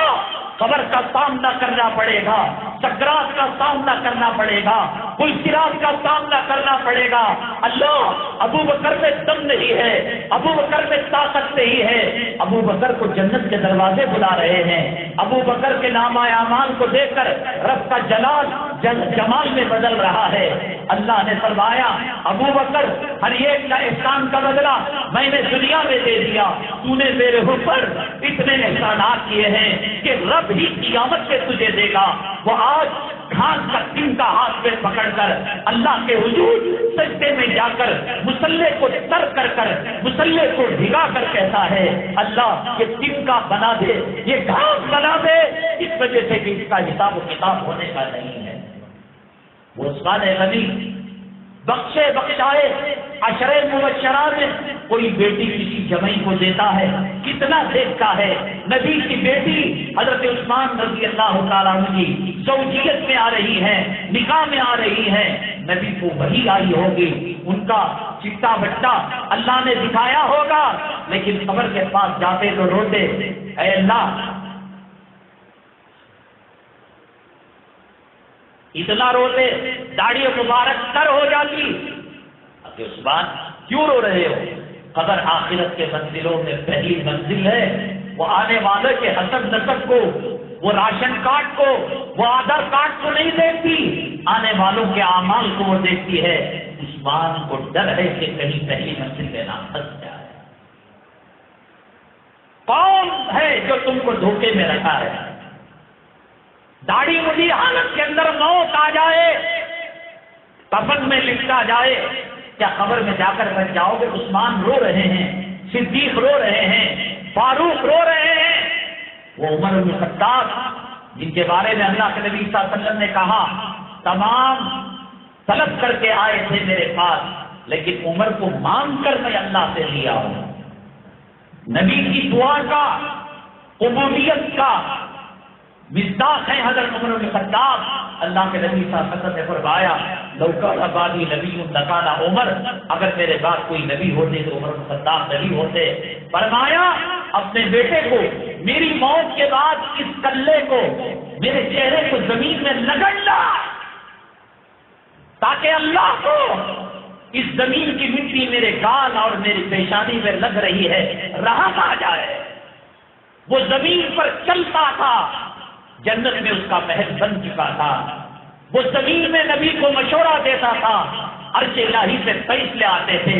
قبر کا سامنا کرنا پڑے گا، سکرات کا سامنا کرنا پڑے گا، پلسرات کا سامنا کرنا پڑے گا۔ اللہ ابو بکر میں دم نہیں ہے، ابو بکر میں طاقت نہیں ہے، ابو بکر کو جنت کے دروازے بلا رہے ہیں، ابو بکر کے نامہ اعمال کو دیکھ کر رب کا جلال جمال میں بدل رہا ہے۔ اللہ نے فرمایا ابو بکر ہر ایک کا احسان کا بدلہ میں نے دنیا میں دے دیا، تو نے میرے اوپر اتنے احسانات کیے ہیں کہ رب ہی قیامت میں تجھے دے گا۔ وہ آج گھاس کا تنکا ہاتھ میں پکڑ کر اللہ کے حضور سجدے میں جا کر مصلے کو تر کر کر مصلے کو بھگا کر کہتا ہے اللہ یہ تنکا بنا دے، یہ گھاس بنا دے، اس وجہ سے کہ اس کا حساب و کتاب ہونے کا نہیں ہے۔ وہ عثمان غنی بخشے بخشائے عشرے مبشرہ میں کوئی بیٹی کسی جمعی کو دیتا ہے، کتنا دیکھتا ہے۔ نبی کی بیٹی حضرت عثمان رضی اللہ تعالیٰ عنہ کی زوجیت میں آ رہی ہے، نکاح میں آ رہی ہے، نبی کو وحی آئی ہوگی، ان کا چٹا بٹا اللہ نے دکھایا ہوگا، لیکن قبر کے پاس جاتے تو روتے، اے اللہ اتنا روتے داڑھی مبارک تر ہو جاتی۔ اب عثمان کیوں رو رہے ہو؟ قبر آخرت کے منزلوں میں پہلی منزل ہے، وہ آنے والے کے حسب نسب کو، وہ راشن کارڈ کو، وہ آدھار کارڈ کو نہیں دیکھتی، آنے والوں کے اعمال کو وہ دیکھتی ہے۔ عثمان کو ڈر ہے کہ کہیں پہلی منزل میں نہ پھنس جائے۔ کون ہے جو تم کو دھوکے میں رکھا ہے؟ داڑھی ملی حالت کے اندر موت آ جائے، کفن میں لپٹا جائے، کیا قبر میں جا کر بچ جاؤ گے؟ عثمان رو رہے ہیں، صدیق رو رہے ہیں، فاروق رو رہے ہیں، وہ عمر بن خطاب جن کے بارے میں اللہ کے نبی صلی اللہ علیہ وسلم نے کہا تمام طلب کر کے آئے تھے میرے پاس، لیکن عمر کو مانگ کر میں اللہ سے لیا ہوں۔ نبی کی دعا کا، قبولیت کا مصداق ہے حضرت عمر بن خطاب۔ اللہ کے نبی صلی اللہ علیہ وسلم نے فرمایا لو کان بعدی نبی لکان عمر، اگر میرے بعد کوئی نبی ہوتے تو عمر بن خطاب نبی ہوتے۔ فرمایا اپنے بیٹے کو میری موت کے بعد اس کلے کو، میرے چہرے کو زمین میں رگڑنا، تاکہ اللہ کو اس زمین کی مٹی میرے گال اور میری پیشانی میں لگ رہی ہے راحت آ جائے۔ وہ زمین پر چلتا تھا، جنت میں اس کا محل بن چکا تھا، وہ زمین میں نبی کو مشورہ دیتا تھا، عرش الہی سے فیصلے آتے تھے۔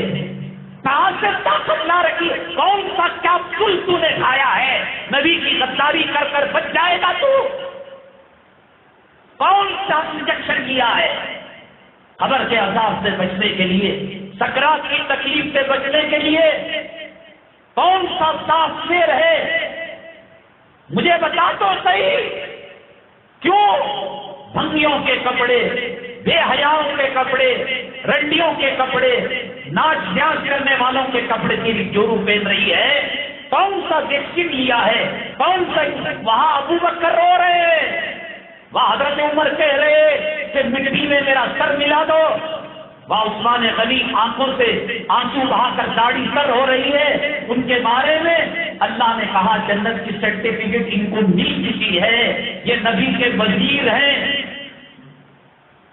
کہاں سے طاقت لا رکھی؟ کون سا کیا پل تو نے کھایا ہے نبی کی غداری کر کر بچ جائے گا تو؟ کون سا انجیکشن کیا ہے قبر کے عذاب سے بچنے کے لیے، سکرات کی تکلیف سے بچنے کے لیے؟ کون سا صاف شیر ہے؟ مجھے بتا تو صحیح، کیوں بھنگیوں کے کپڑے، بے حیاؤں کے کپڑے، رنڈیوں کے کپڑے، ناچ ڈانس کرنے والوں کے کپڑے کی جورو پہن رہی ہے؟ کون سا ویکسین لیا ہے؟ کون سا؟ وہاں ابو بکر رو رہے ہیں، وہاں حضرت عمر کہہ رہے کہ مٹی میں میرا سر ملا دو، وہاں عثمان غنی آنکھوں سے آنسو بہا کر داڑھی سر ہو رہی ہے۔ ان کے بارے میں اللہ نے کہا جنت کی سرٹیفکیٹ ان کو مل چکی ہے، یہ نبی کے وزیر ہیں۔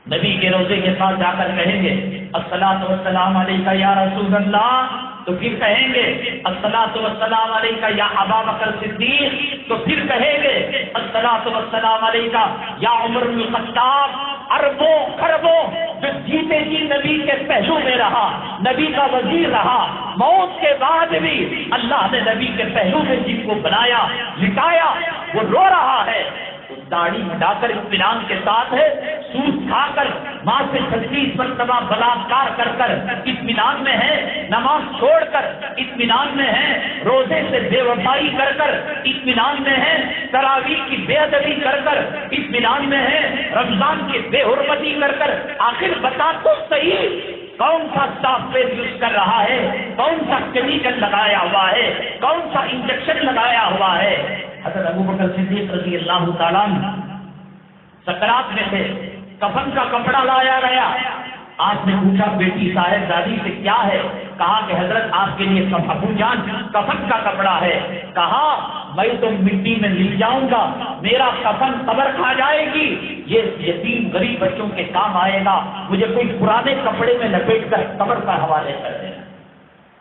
نبی کے روزے کے ساتھ جا کر کہیں گے الصلاۃ والسلام علیک یا رسول اللہ، تو پھر کہیں گے الصلاۃ والسلام علیک یا ابا بکر صدیق، تو پھر کہیں گے الصلاۃ والسلام علیک یا عمر بن الخطاب۔ اربوں خربوں جو جیتے جی نبی کے پہلو میں رہا، نبی کا وزیر رہا، موت کے بعد بھی اللہ نے نبی کے پہلو میں جن کو بنایا لٹایا، وہ رو رہا ہے۔ داڑھی مڈا کر اطمینان کے ساتھ ہے، سود کھا کر ماں سے 36 مرتبہ بلاکار کر کر اطمینان میں ہے، نماز چھوڑ کر اطمینان میں ہے، روزے سے بے وفائی کر کر اطمینان میں ہے، تراویح کی بے ادبی کر کر اطمینان میں ہے، رمضان کی بے حرمتی کر کر، آخر بتا تو صحیح کون سا سافٹ ویئر یوز کر رہا ہے، کون سا کیمیکل لگایا ہوا ہے، کون سا انجیکشن لگایا ہوا ہے۔ حضرت ابوبکر صدیق رضی اللہ تعالیٰ سکرات میں تھے، کفن کا کپڑا لایا گیا، آپ نے پوچھا بیٹی صاحب دادی سے کیا ہے؟ کہا کہ حضرت آپ کے لیے ابو جان کفن کا کپڑا ہے۔ کہا میں تو مٹی میں مل جاؤں گا، میرا کفن قبر کھا جائے گی، یہ یتیم غریب بچوں کے کام آئے گا، مجھے کوئی پرانے کپڑے میں لپیٹ کر قبر کا حوالے کر دینا۔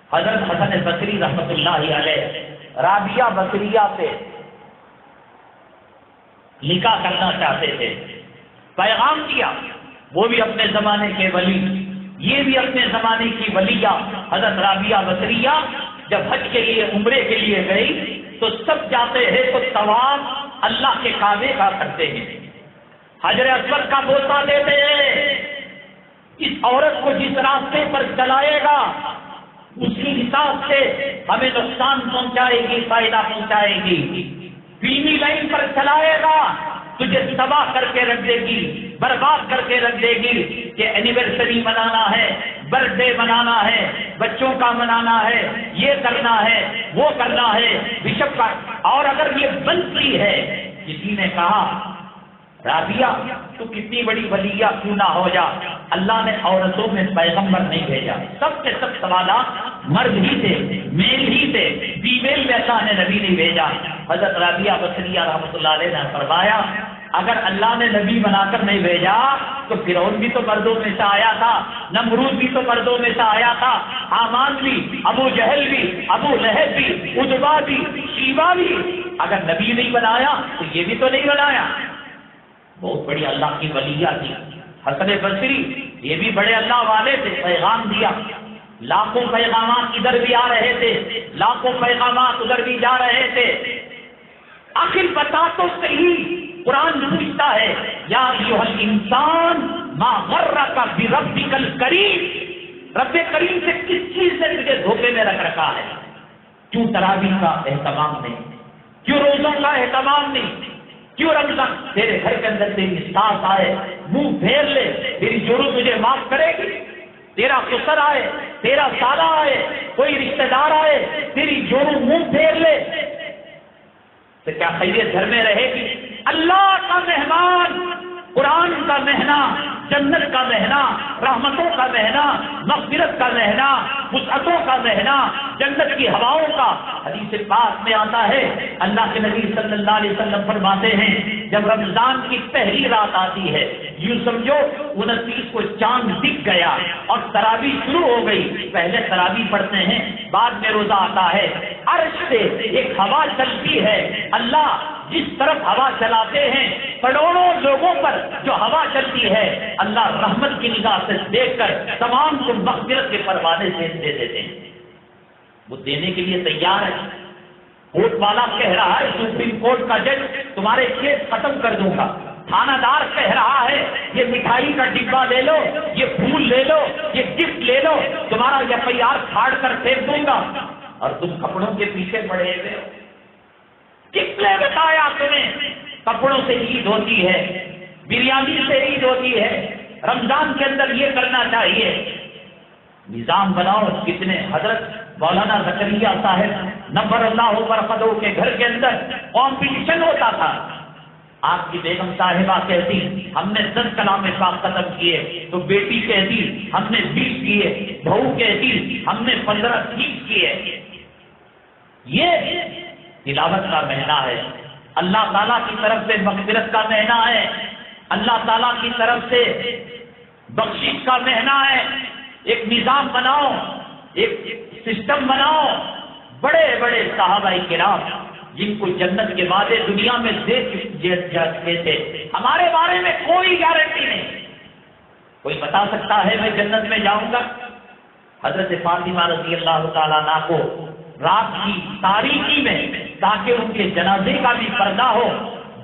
حضرت حسن بصری رحمۃ اللہ علیہ رابعہ بصریہ سے نکاح کرنا چاہتے تھے، پیغام دیا، وہ بھی اپنے زمانے کے ولی، یہ بھی اپنے زمانے کی ولیہ۔ حضرت رابعہ بصریہ جب حج کے لیے عمرے کے لیے گئی تو سب جاتے ہیں تو طواف اللہ کے کعبے کا کرتے ہیں، حجر اسود کا بوسہ دیتے ہیں۔ اس عورت کو جس راستے پر چلائے گا اسی حساب سے ہمیں نقصان پہنچائے گی، فائدہ پہنچائے گی۔ فلمی لائن پر چلائے گا تجھے تباہ کر کے رکھ دے گی، برباد کر کے رکھ دے گی کہ اینیورسری منانا ہے، برتھ ڈے منانا ہے، بچوں کا منانا ہے، یہ کرنا ہے، وہ کرنا ہے، بشپ کا۔ اور اگر یہ بنتی ہے، کسی نے کہا رابعہ تو کتنی بڑی ولیہ کیوں نہ ہو جا، اللہ نے عورتوں میں پیغمبر نہیں بھیجا، سب کے سب سوالات مرد ہی تھے، میل ہی تھے، فیمیل میں اللہ نے نبی نہیں بھیجا۔ حضرت رابعہ بصریہ رحمۃ اللہ علیہ نے فرمایا اگر اللہ نے نبی بنا کر نہیں بھیجا تو فرعون بھی تو مردوں میں سے آیا تھا، نمرود بھی تو مردوں میں سے آیا تھا، حامان بھی، ابو جہل بھی، ابو لہب بھی، عتبہ بھی، شیبہ بھی، اگر نبی نہیں بنایا تو یہ بھی تو نہیں بنایا۔ بہت بڑی اللہ کی ولیہ تھی حسن بصری، یہ بھی بڑے اللہ والے تھے، پیغام دیا، لاکھوں پیغامات ادھر بھی آ رہے تھے، لاکھوں پیغامات ادھر بھی جا رہے تھے۔ آخر بتا تو صحیح، قرآن پوچھتا ہے یا ایھا الانسان ما غرک بربک الکریم، رب کریم سے کس چیز سے تجھے دھوکے میں رکھ رکھا ہے؟ کیوں تراویح کا اہتمام نہیں، کیوں روزوں کا اہتمام نہیں، کیوں رمضان؟ تیرے گھر کے اندر تیری ساس آئے منہ پھیر لے، تیری جورو تجھے معاف کرے گی؟ تیرا خسر آئے، تیرا سالہ آئے، کوئی رشتہ دار آئے، تیری جورو منہ پھیر لے تو کیا خیریت گھر میں رہے گی؟ اللہ کا مہمان، قرآن کا مہینہ، جنت کا مہینہ، رحمتوں کا مہینہ، مغفرت کا مہینہ، وسعتوں کا مہینہ، جنت کی ہواؤں کا۔ حدیث پاک میں آتا ہے اللہ کے نبی صلی اللہ علیہ وسلم فرماتے ہیں جب رمضان کی پہلی رات آتی ہے، یوں سمجھو 29 کو چاند دکھ گیا اور تراویح شروع ہو گئی، پہلے تراویح پڑھتے ہیں، بعد میں روزہ آتا ہے، عرش سے ایک ہوا چلتی ہے، اللہ جس طرف ہوا چلاتے ہیں کروڑوں لوگوں پر جو ہوا چلتی ہے، اللہ رحمت کی نگاہ سے دیکھ کر تمام کو مغفرت کے پروازے سے دے دیتے ہیں۔ وہ دینے کے لیے تیار ہے۔ کوٹ والا کہہ رہا ہے سپریم کورٹ کا جج تمہارے کیس ختم کر دوں گا، تھانہ دار کہہ رہا ہے یہ مٹھائی کا ڈبہ لے لو، یہ پھول لے لو، یہ گفٹ لے لو، تمہارا FIR پھاڑ کر پھینک دوں گا، اور تم کپڑوں کے پیچھے پڑے ہوئے ہو۔ کس نے بتایا تمہیں کپڑوں سے عید ہوتی ہے، بریانی سے عید ہوتی ہے، رمضان کے اندر یہ کرنا چاہیے؟ نظام بناؤ۔ کتنے حضرت مولانا زکریہ صاحب نبر اللہ برکتہ کے گھر کے اندر کمپٹیشن ہوتا تھا، آپ کی بیگم صاحبہ کہتی ہم نے 10 کلام پاک ختم کیے تو بیٹی کہتی ہم نے 20 کیے، بہو کہتی ہم نے 15-30 کیے۔ یہ تلاوت کا مہینہ ہے، اللہ تعالیٰ کی طرف سے مغفرت کا مہینہ ہے، اللہ تعالیٰ کی طرف سے بخشش کا مہینہ ہے۔ ایک نظام بناؤ، ایک سسٹم بناؤ۔ بڑے بڑے صحابہ کرام جن کو جنت کے وعدے دنیا میں دے چکے تھے، ہمارے بارے میں کوئی گارنٹی نہیں۔ کوئی بتا سکتا ہے میں جنت میں جاؤں گا؟ حضرت فاطمہ رضی اللہ تعالیٰ عنہا کو رات کی تاریکی میں تاکہ ان کے جنازے کا بھی پردہ ہو،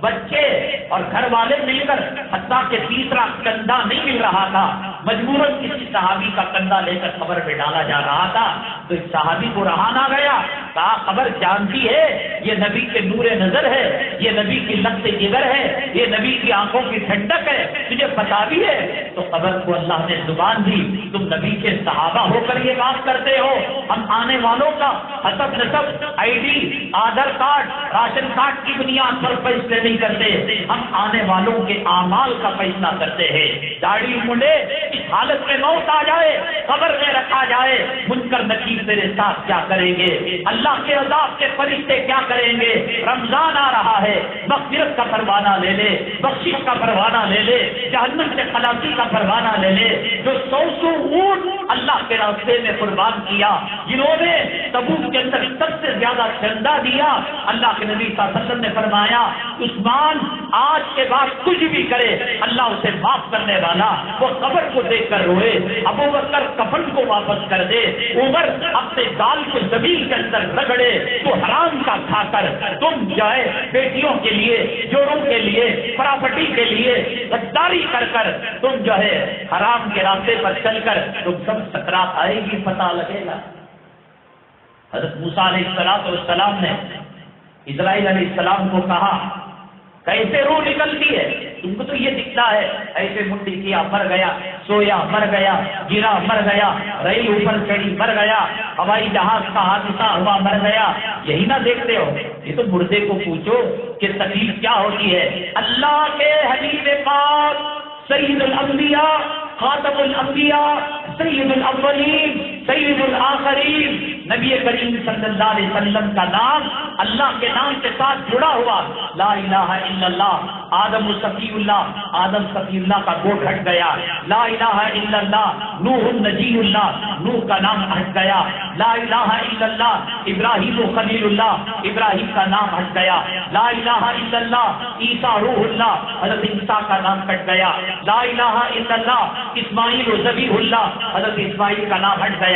بچے اور گھر والے مل کر، حتیٰ کہ تیسرا کندھا نہیں مل رہا تھا، مجبوراً کسی صحابی کا کندھا لے کر قبر میں ڈالا جا رہا تھا، تو اس صحابی کو رہا نہ گیا، کہا قبر جانتی ہے یہ نبی کے نور نظر ہے، یہ نبی کی لفظ جگر ہے، یہ نبی کی آنکھوں کی ٹھنڈک ہے، تجھے پتا بھی ہے؟ تو قبر کو اللہ نے زبان دی، تم نبی کے صحابہ ہو کر یہ بات کرتے ہو، ہم آنے والوں کا حسب نسب، I D, Aadhaar card, ration card کی بنیاد پر فیصلے نہیں کرتے، ہم آنے والوں کے اعمال کا فیصلہ کرتے ہیں۔ داڑھی منڈے اس حالت میں موت آ جائے، قبر میں رکھا جائے، منکر نکیر تیرے ساتھ کیا کریں گے؟ اللہ کے عذاب کے فرشتے کیا کریں گے؟ رمضان آ رہا ہے، مغفرت کا پروانہ لے لے، بخشش کا پروانہ لے لے، جہنم سے خلاصی کا پروانہ لے لے۔ جو 100 اونٹ اللہ کے راستے میں قربان کیا، جنہوں نے تبوک کے اندر سب سے زیادہ چندہ دیا، اللہ کے نبی صلی اللہ علیہ وسلم نے فرمایا عثمان آج کے بعد کچھ بھی کرے اللہ اسے معاف کرنے والا، وہ قبر کو دیکھ کر روئے، ابوبکر کفن کو واپس کر دے، عمر اپنے گال کو زمین کے اندر رگڑے، تو حرام کا کھا کر تم جو ہے بیٹیوں کے لیے، جوڑوں کے لیے، پراپرٹی کے لیے غداری کر کر تم جو ہے حرام کے راستے پر چل کر تم سب سکرات آئے گی، پتہ لگے گا۔ حضرت موسیٰ علیہ السلام نے اسرائیل علیہ السلام کو کہا کیسے روح نکلتی ہے؟ تم کو تو یہ دکھتا ہے ایسے منڈی کیا مر گیا، سویا مر گیا، گرا مر گیا، ریل اوپر چڑھی مر گیا، ہوائی جہاز کا حادثہ ہوا مر گیا، یہی نہ دیکھتے ہو؟ یہ تو مردے کو پوچھو کہ تکلیف کیا ہوتی ہے۔ اللہ کے حبیب پاک سید الانبیاء، خاتم الانبیاء، سید الاولین، سید الآخرین، نبی کریم صلی اللہ علیہ وسلم کا نام اللہ کے نام کے ساتھ جڑا ہوا، لا الہ الا اللہ، آدم صفی اللہ، آدم صفی اللہ کا گوٹ ہٹ گیا، لا الہ الا اللہ، نوح نجی اللہ، نوح کا نام ہٹ گیا، لا الہ الا اللہ، ابراہیم خلیل اللہ، ابراہیم کا نام ہٹ گیا، لا الہ الا اللہ، عیسیٰ روح اللہ، حضرت عیسیٰ کا نام ہٹ گیا، لا الہ الا اللہ، اسماعیل ذبیح اللہ، حضرت اسماعیل کا نام ہٹ گیا۔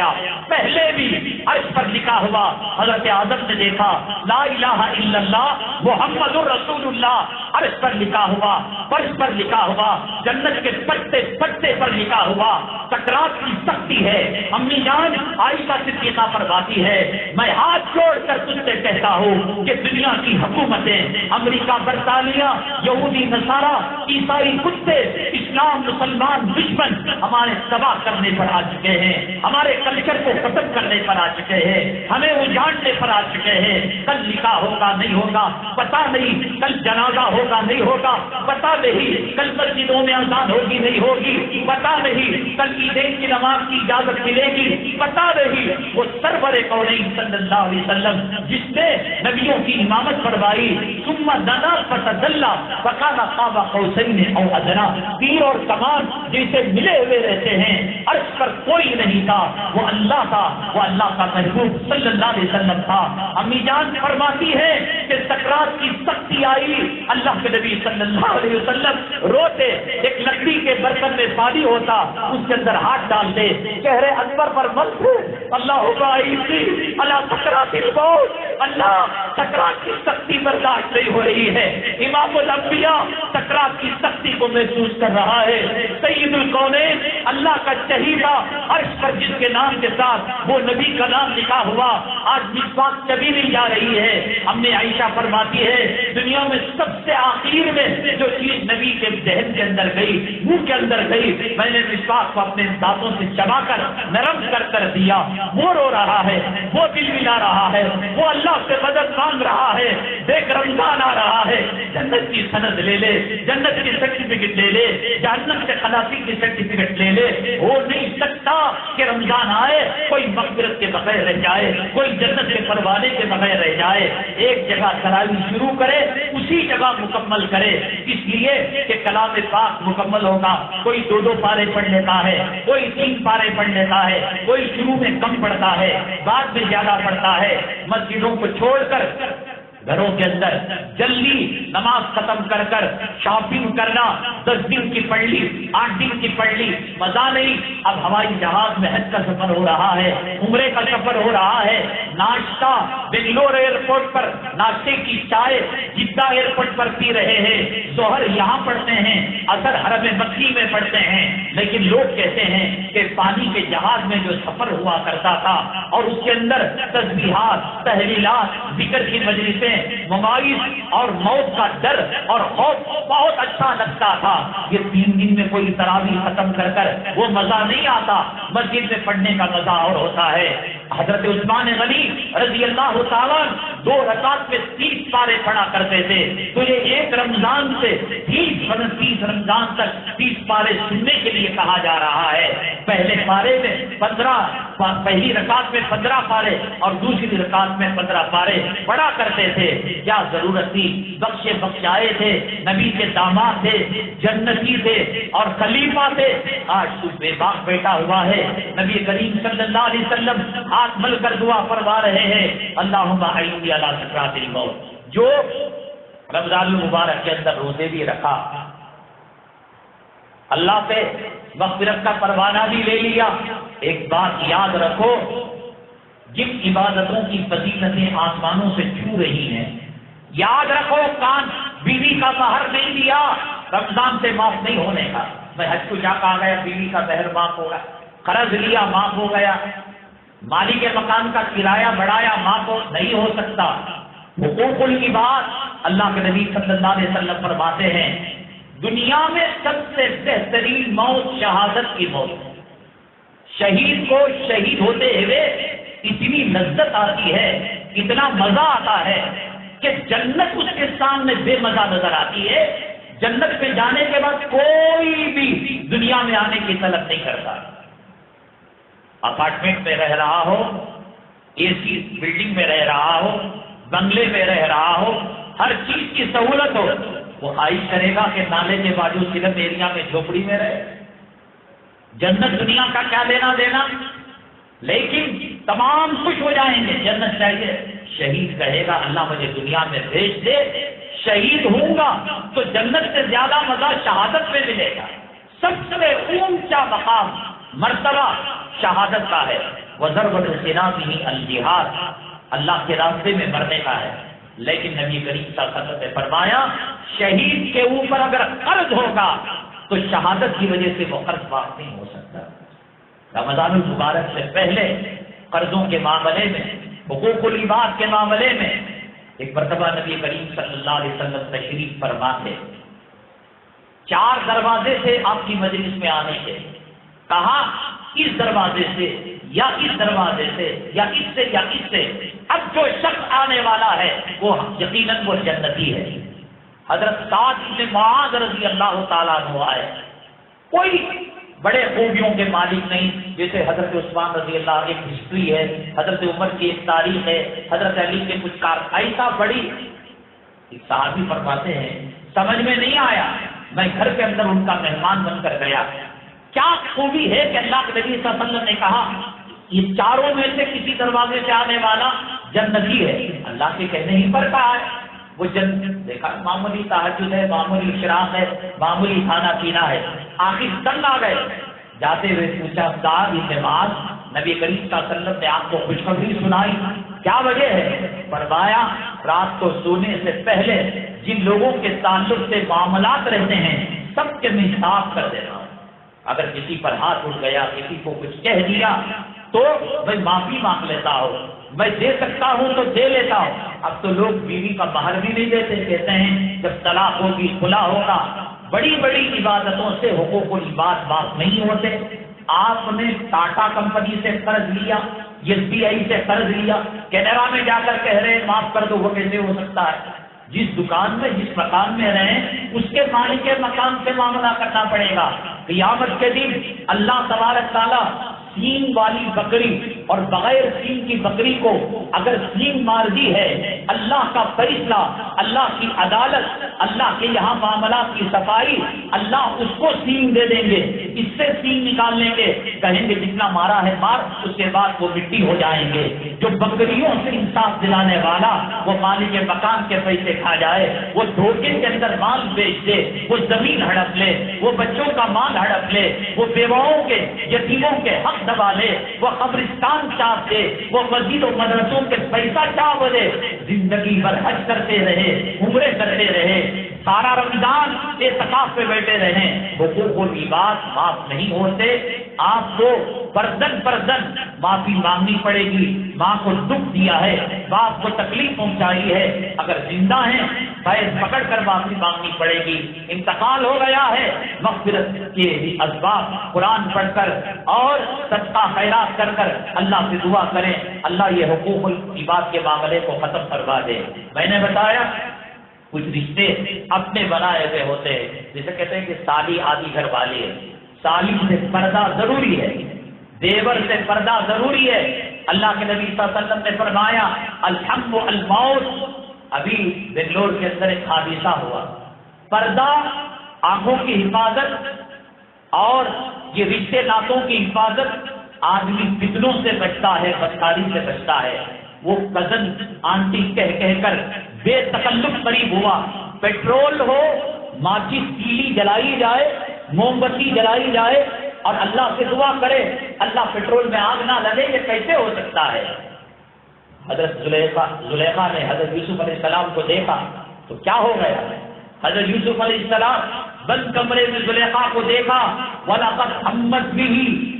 پہلے بھی عرش پر لکھا ہوا حضرت آدم نے دیکھا، لا الہ الا اللہ محمد الرسول اللہ، عرش پر لکھا ہوا، فرش پر لکھا ہوا، جنت کے پتے پتے پر لکھا ہوا، سکرات کی سختی ہے۔ امی جان عائشہ صدیقہ فرماتی ہے میں ہاتھ جوڑ کر تجھ سے کہتا ہوں کہ دنیا کی حکومتیں، امریکہ، برطانیہ، یہودی، نصارہ، عیسائی کتے، اسلام، مسلمان دشمن ہمارے تباہ کرنے پر آ چکے ہیں، ہمارے کلچر کو ختم کرنے پر آ چکے ہیں، ہمیں اجاڑنے پر آ چکے ہیں۔ کل نکاح ہوگا نہیں ہوگا پتہ نہیں، کل جنازہ ہوگا نہیں ہوگا پتہ نہیں، کل مسجدوں میں اذان ہوگی نہیں ہوگی پتہ نہیں، کل عیدین کی نماز کی اجازت ملے گی پتہ نہیں۔ وہ سرور کونین صلی اللہ علیہ وسلم جس نے نبیوں کی امامت فرمائی، ثم دنا فتدلی فکان قاب قوسین او ادنی، تیر اور کمان جیسے ملے ہوئے رہتے ہیں، عرش پر کوئی نہیں تھا، وہ اللہ تھا، وہ اللہ کا محبوب صلی اللہ علیہ وسلم تھا۔ امی جان فرماتی ہے کہ سکرات کی سختی آئی، اللہ کے نبی صلی اللہ علیہ وسلم روتے، ایک لکڑی کے برتن میں پانی ہوتا، اس کے اندر ہاتھ ڈالتے، چہرے انور پر ملتے، اللہ اللہ سکرات الموت، اللہ سکرات کی سختی برداشت نہیں ہو رہی ہے۔ امام الانبیاء سکرات کی سختی کو محسوس کر رہا ہے۔ سید الکونین اللہ کا چہیتا، عرش پر جس کے نام کے ساتھ وہ نبی کا نام لکھا ہوا، آج مسواک کبھی نہیں جا رہی ہے۔ ہم نے عائشہ فرماتی ہے دنیا میں سب سے آخر میں جو چیز نبی کے ذہن کے اندر گئی، منہ کے اندر گئی، میں نے مسواک کو اپنے دانتوں سے چبا کر نرم کر دیا، وہ رو رہا ہے، وہ دل ملا رہا ہے، وہ اللہ سے مدد مانگ رہا ہے۔ دیکھ رمضان آ رہا ہے، جنت کی سند لے لے، جنت کی سرٹیفکیٹ لے لے، جہنم سے خلاصی کی سرٹیفکیٹ لے لے۔ ہو نہیں سکتا کہ رمضان آئے کوئی مغفرت کے بغیر رہ جائے، کوئی جنت کے پروانے کے بغیر رہ جائے۔ ایک جگہ تراویح شروع کرے، اسی جگہ مکمل کرے، اس لیے کہ کلام پاک مکمل ہوگا۔ کوئی 2 پارے پڑھ لیتا ہے، کوئی 3 پارے پڑھ لیتا ہے، کوئی شروع میں کم پڑھتا ہے، بعد میں زیادہ پڑھتا ہے۔ مسجدوں کو چھوڑ کر گھروں کے اندر جلدی نماز ختم کر کر شاپنگ کرنا، 10 دن کی پڑھ لی، 8 دن کی پڑھ لی، مزہ نہیں. اب ہوائی جہاز میں حج کا سفر ہو رہا ہے، عمرے کا سفر ہو رہا ہے، ناشتہ بنگلور ایئرپورٹ پر ناشتے کی چائے جدہ ایئرپورٹ پر پی رہے ہیں، ظہر یہاں پڑھتے ہیں، عصر حرم مکی میں پڑھتے ہیں. لیکن لوگ کہتے ہیں کہ پانی کے جہاز میں جو سفر ہوا کرتا تھا اور اس کے اندر تسبیحات، تحلیلات، ذکر کی مجلسیں، مواعظ اور موت کا ڈر اور خوف بہت اچھا لگتا تھا. یہ 3 دن میں کوئی تراویح ختم کر کر وہ مزہ نہیں آتا، مسجد میں پڑھنے کا مزہ اور ہوتا ہے. حضرت عثمان غنی رضی اللہ تعالیٰ 2 رکعت میں 30 پارے پڑھا کرتے تھے. تو یہ ایک رمضان سے 30 رمضان تک 30 پارے سننے کے لیے کہا جا رہا ہے. پہلے پارے میں 15، پہلی رکعت میں 15 پارے اور دوسری رکعت میں 15 پارے پڑھا کرتے تھے. کیا ضرورت تھی؟ بخشائے تھے، نبی کے داماد تھے، جنتی تھے اور خلیفہ تھے. آج تو بے باک بیٹا ہوا ہے. نبی کریم صلی اللہ علیہ وسلم ہاتھ مل کر دعا فرما رہے ہیں، اللہم اعنی علی سکرات الموت. جو رمضان المبارک کے اندر روزے بھی رکھا، اللہ سے مغفرت کا پروانہ بھی لے لیا. ایک بات یاد رکھو، جن عبادتوں کی فضیلتیں آسمانوں سے چھو رہی ہیں، یاد رکھو کان بیوی کا مہر نہیں دیا رمضان سے معاف نہیں ہونے کا. میں حج کو جا کہا گیا بیوی کا مہر معاف ہوگا، قرض لیا معاف ہو گیا، مالی کے مکان کا کرایہ بڑھایا معاف نہیں ہو سکتا. حقوق العباد، اللہ کے نبی صلی اللہ علیہ وسلم فرماتے ہیں دنیا میں سب سے بہترین موت شہادت کی موت. شہید کو شہید ہوتے ہوئے اتنی لذت آتی ہے، اتنا مزہ آتا ہے کہ جنت اس کے سامنے بے مزہ نظر آتی ہے. جنت میں جانے کے بعد کوئی بھی دنیا میں آنے کی طلب نہیں کرتا. اپارٹمنٹ میں رہ رہا ہو، اے سی بلڈنگ میں رہ رہا ہو، بنگلے میں رہ رہا ہو، ہر چیز کی سہولت ہو، وہ خواہش کرے گا کہ نالے کے بازو سلم ایریا میں جھوپڑی میں رہے. جنت دنیا کا کیا لینا دینا، لیکن تمام خوش ہو جائیں گے، جنت چاہیے. شہید کہے گا اللہ مجھے دنیا میں بھیج دے، شہید ہوں گا تو جنت سے زیادہ مزہ شہادت میں ملے گا. سب سے اونچا مقام مرتبہ شہادت کا ہے. وَضَرْبَ الْجِنَابِ الْجِہاد، اللہ کے راستے میں مرنے کا ہے. لیکن نبی کریم صلی اللہ علیہ وسلم نے فرمایا شہید کے اوپر اگر قرض ہوگا تو شہادت کی وجہ سے وہ قرض معاف نہیں ہو سکتا. رمضان المبارک سے پہلے قرضوں کے معاملے میں، حقوق العباد کے معاملے میں ایک مرتبہ نبی کریم صلی اللہ علیہ وسلم تشریف فرما تھے. 4 دروازے سے آپ کی مجلس میں آنے کے، کہا اس دروازے سے یا اس دروازے سے یا اس سے یا اس سے. اب جو شخص آنے والا ہے وہ یقیناً وہ جنتی ہے. حضرت سعد بن معاذ رضی اللہ تعالیٰ عنہ آئے، کوئی بڑے خوبیوں کے مالک نہیں، جیسے حضرت عثمان رضی اللہ ایک ہسٹری ہے، حضرت عمر کی ایک تاریخ ہے، حضرت علی کے کچھ کار، ایسا بڑی. ایک صحابی فرماتے ہیں سمجھ میں نہیں آیا، میں گھر کے اندر ان کا مہمان بن کر گیا. کیا خوبی ہے کہ اللہ کے نبی صلی اللہ علیہ وسلم نے کہا یہ چاروں میں سے کسی دروازے سے آنے والا جنتی ہے. اللہ کے کہنے ہی پر کہا ہے وہ جنت. دیکھا معمولی تہجد ہے، معمولی اشراق ہے، معمولی کھانا پینا ہے، آخر تنگ آ گئے. جاتے ہوئے پوچھا سعد بن معاذ، نبی کریم صلی اللہ علیہ وسلم نے آپ کو خوشخبری سنائی، کیا وجہ ہے؟ فرمایا رات کو سونے سے پہلے جن لوگوں کے تعلق سے معاملات رہتے ہیں سب کے میں صاف کر دینا ہوں. اگر کسی پر ہاتھ اٹھ گیا، کسی کو کچھ کہہ دیا تو میں معافی مانگ لیتا ہوں، میں دے سکتا ہوں تو دے لیتا ہوں. اب تو لوگ بیوی کا مہر بھی نہیں دیتے، کہتے ہیں جب طلاق ہوگی کھلا ہوگا. بڑی بڑی عبادتوں سے حقوق العباد معاف نہیں ہوتے. آپ نے ٹاٹا کمپنی سے قرض لیا، ایس بی آئی سے قرض لیا، کینیڈا میں جا کر کہہ رہے ہیں معاف کر دو، وہ کیسے ہو سکتا ہے؟ جس دکان میں جس مکان میں رہیں اس کے مالک کے مکان سے معاملہ کرنا پڑے گا. قیامت کے دن اللہ تبارک تعالیٰ سینگ والی بکری اور بغیر سینگ کی بکری کو اگر سینگ مار دی ہے، اللہ کا فیصلہ، اللہ کی عدالت، اللہ کے یہاں معاملات کی صفائی، اللہ اس کو سینگ دے دیں گے، اس سے سینگ نکال لیں گے، کہیں گے جتنا مارا ہے مار، اس کے بعد وہ مٹی ہو جائیں گے۔ جو بکریوں سے انصاف دلانے والا وہ مالک مکان کے پیسے کھا جائے، وہ دھوکے کے اندر مال بیچ دے، وہ زمین ہڑپ لے، وہ بچوں کا مال ہڑپ لے، وہ بیواؤں کے یتیموں کے حق دبا لے، وہ قبرستان چاپ دے، وہ مسجد و مدرسوں کے پیسہ چاپ دے، زندگی بھر حج کرتے رہے، عمرے کرتے رہے، سارا رمضان اعتکاف پہ بیٹھے رہے، حقوق و لباس معاف نہیں ہوتے۔ آپ کو پردن پردن معافی مانگنی پڑے گی۔ ماں کو دکھ دیا ہے، باپ کو تکلیف پہنچائی ہے، اگر زندہ ہیں فیض پکڑ کر معافی مانگنی پڑے گی۔ انتقال ہو گیا ہے، مغفرت کے اسباب قرآن پڑھ کر اور صدقہ خیرات کر کر اللہ سے دعا کریں، اللہ یہ حقوق العباد کے معاملے کو ختم کروا دے۔ میں نے بتایا کچھ رشتے اپنے بنائے ہوئے ہوتے ہیں، جسے کہتے ہیں کہ سالی آدھی گھر والی ہے، سالی سے پردہ ضروری ہے، دیور سے پردہ ضروری ہے۔ اللہ کے نبی صلی اللہ علیہ وسلم نے فرمایا الحم الموت۔ ابھی بنگلور کے اندر ایک حادثہ ہوا، پردہ آنکھوں کی حفاظت اور یہ رشتے ناتوں کی حفاظت، آدمی فتنوں سے بچتا ہے، بدکاری سے بچتا ہے۔ وہ کزن آنٹی کہہ کر بے تکلف قریب ہوا، پیٹرول ہو، ماچس تیلی جلائی جائے، موم بتی جلائی جائے اور اللہ سے دعا کرے اللہ پیٹرول میں آگ نہ لگے، یہ کیسے ہو سکتا ہے؟ حضرت زلیخا نے حضرت یوسف علیہ السلام کو دیکھا تو کیا ہو گیا؟ حضرت یوسف علیہ السلام بند کمرے میں زلیخا کو دیکھا، وَلَقَدْ هَمَّتْ بِهِ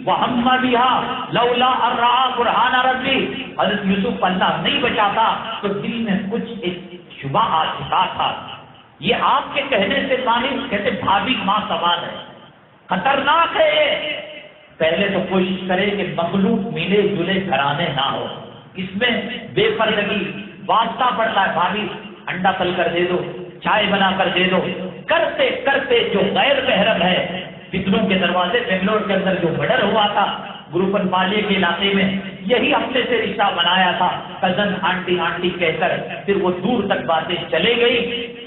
وَهَمَّ بِهَا لَوْلَا أَن رَأَىٰ بُرْهَانَ رَبِّهِ۔ حضرت یوسف اللہ نہیں بچاتا تو دل میں کچھ ایک شبہ آ چکا تھا۔ یہ آپ کے کہنے سے مانی کہتے بھابھی ماں سوال ہے، خطرناک ہے یہ۔ پہلے تو کوشش کرے کہ مخلوق ملے جلے گھرانے نہ ہو، اس میں بے پردگی واسطہ پڑتا ہے، بھابھی انڈا تل کر دے دو، چائے بنا کر دے دو، کرتے کرتے جو غیر محرم ہے، فتنوں کے دروازے بنگلور کے اندر جو مرڈر ہوا تھا گروپن پالے کے علاقے میں، یہی ہفتے سے رشتہ بنایا تھا، کزن آنٹی کہہ کر، پھر وہ دور تک باتیں چلے گئی،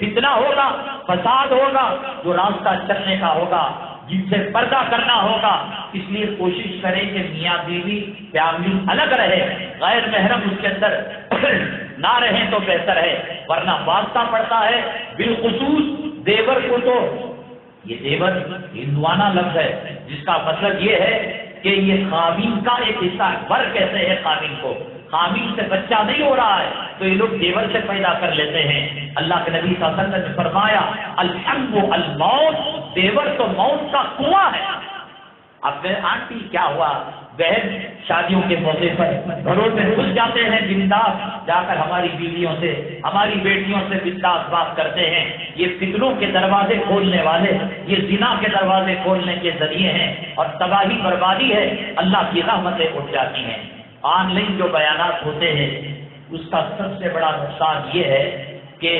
فتنہ ہوگا، فساد ہوگا، جو راستہ چلنے کا ہوگا جن سے پردہ کرنا ہوگا۔ اس لیے کوشش کریں کہ میاں بیوی فیملی الگ رہے، غیر محرم اس کے اندر نہ رہیں تو بہتر ہے، ورنہ واسطہ پڑتا ہے۔ بالخصوص دیور کو تو، یہ دیور ہندوانہ لفظ ہے جس کا مطلب یہ ہے کہ یہ خاوین کا ایک حصہ ہے، ور کہتے ہیں خاوین کو، خاوین سے بچہ نہیں ہو رہا ہے تو یہ لوگ دیور سے پیدا کر لیتے ہیں۔ اللہ کے نبی صلی اللہ علیہ وسلم نے فرمایا الحم الموت، دیور تو موت کا کنواں ہے۔ اب آنٹی کیا ہوا، بہن شادیوں کے موقع پر گھروں میں گھس جاتے ہیں، بنداس جا کر ہماری بیویوں سے، ہماری بیٹیوں سے بنداس بات کرتے ہیں۔ یہ فتنوں کے دروازے کھولنے والے، یہ زنا کے دروازے کھولنے کے ذریعے ہیں اور تباہی بربادی ہے، اللہ کی رحمتیں اٹھ جاتی ہیں۔ آن لائن جو بیانات ہوتے ہیں اس کا سب سے بڑا نقصان یہ ہے کہ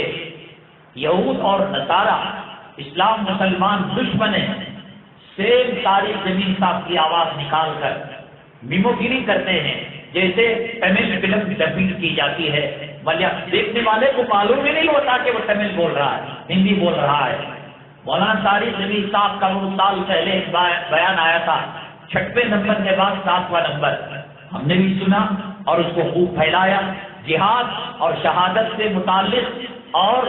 یہود اور نصارہ اسلام مسلمان دشمن ہیں، سیم تاریخ زمین صاحب کی آواز نکال کر میموگیری کرتے ہیں، جیسے تمل فلم ڈبنگ کی جاتی ہے، دیکھنے والے کو معلوم ہی نہیں ہوتا کہ وہ تمل بول رہا ہے، ہندی بول رہا ہے۔ مولانا طارق زمین صاحب کا وہ سال پہلے ایک بیان آیا تھا، 6ویں نمبر کے بعد 7واں نمبر، ہم نے بھی سنا اور اس کو خوب پھیلایا۔ جہاد اور شہادت سے متعلق اور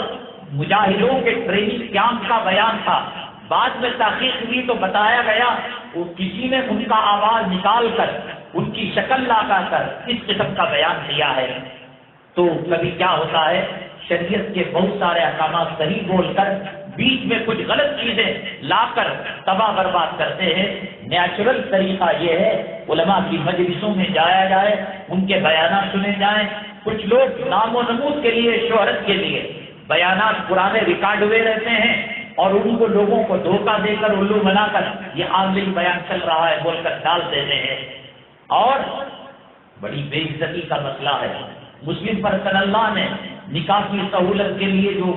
مجاہدوں کے ٹریننگ کیمپ کا بیان تھا، بعد میں تحقیق ہوئی تو بتایا گیا وہ کسی نے ان کا آواز نکال کر ان کی شکل لا کر اس قسم کا بیان دیا ہے۔ تو کبھی کیا ہوتا ہے، شریعت کے بہت سارے احکامات صحیح بول کر بیچ میں کچھ غلط چیزیں لا کر تباہ برباد کرتے ہیں۔ نیچرل طریقہ یہ ہے علماء کی مجلسوں میں جایا جائے، ان کے بیانات سنے جائیں۔ کچھ لوگ نام و نمود کے لیے، شہرت کے لیے بیانات پرانے ریکارڈ ہوئے رہتے ہیں اور ان کو لوگوں کو دھوکہ دے کر الو بنا کر یہ آن لائن بیان چل رہا ہے بول کر ڈال دیتے ہیں، اور بڑی بے عزتی کا مسئلہ ہے۔ مسلم پرسن اللہ نے نکاح کی سہولت کے لیے جو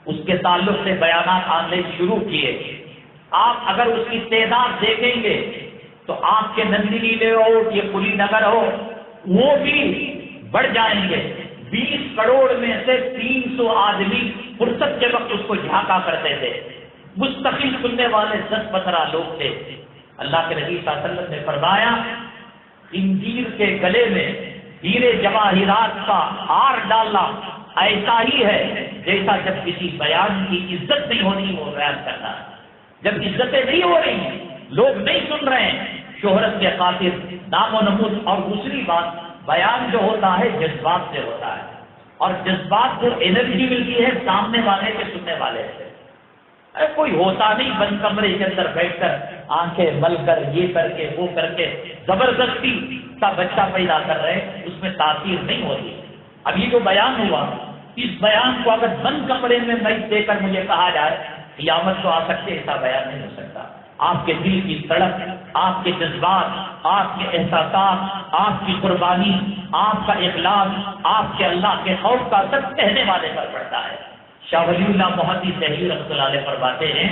اس کے تعلق سے بیانات آن لائن شروع کیے، آپ اگر اس کی تعداد دیکھیں گے تو آپ کے نندی نیلے ہو، یہ کلی نگر ہو، وہ بھی بڑھ جائیں گے۔ 20 کروڑ میں سے 300 آدمی فرصت کے وقت اس کو جھانکا کرتے تھے، مستقل سننے والے 10-15 لوگ تھے۔ اللہ کے نبی صلی اللہ علیہ وسلم نے فرمایا خنزیر کے گلے میں ہیرے جواہرات کا ہار ڈالنا ایسا ہی ہے جیسا جب کسی بیان کی عزت نہیں ہونی وہ بیان کرنا۔ جب عزتیں نہیں ہو رہی ہیں، لوگ نہیں سن رہے ہیں شہرت کے خاطر، نام و نمود، اور دوسری بات بیان جو ہوتا ہے جذبات سے ہوتا ہے، اور جذبات کو انرجی ملتی ہے سامنے والے کے سننے والے سے۔ کوئی ہوتا نہیں بند کمرے کے اندر بیٹھ کر آنکھیں مل کر یہ کر کے وہ کر کے زبردستی کا بچہ پیدا کر رہے، اس میں تاثیر نہیں ہوتی۔ اب یہ جو بیان ہوا، اس بیان کو اگر بند کمرے میں میچ دے کر مجھے کہا جائے قیامت تو آ سکتے، ایسا بیان نہیں ہو سکتا۔ آپ کے دل کی تڑپ، آپ کے جذبات، آپ کے احساسات، آپ کی قربانی، آپ کا اخلاص، آپ کے اللہ کے خوف کا اثر کہنے والے پر پڑتا ہے۔ شاہ ولی اللہ محدث دہلوی رحمۃ اللہ علیہ فرماتے ہیں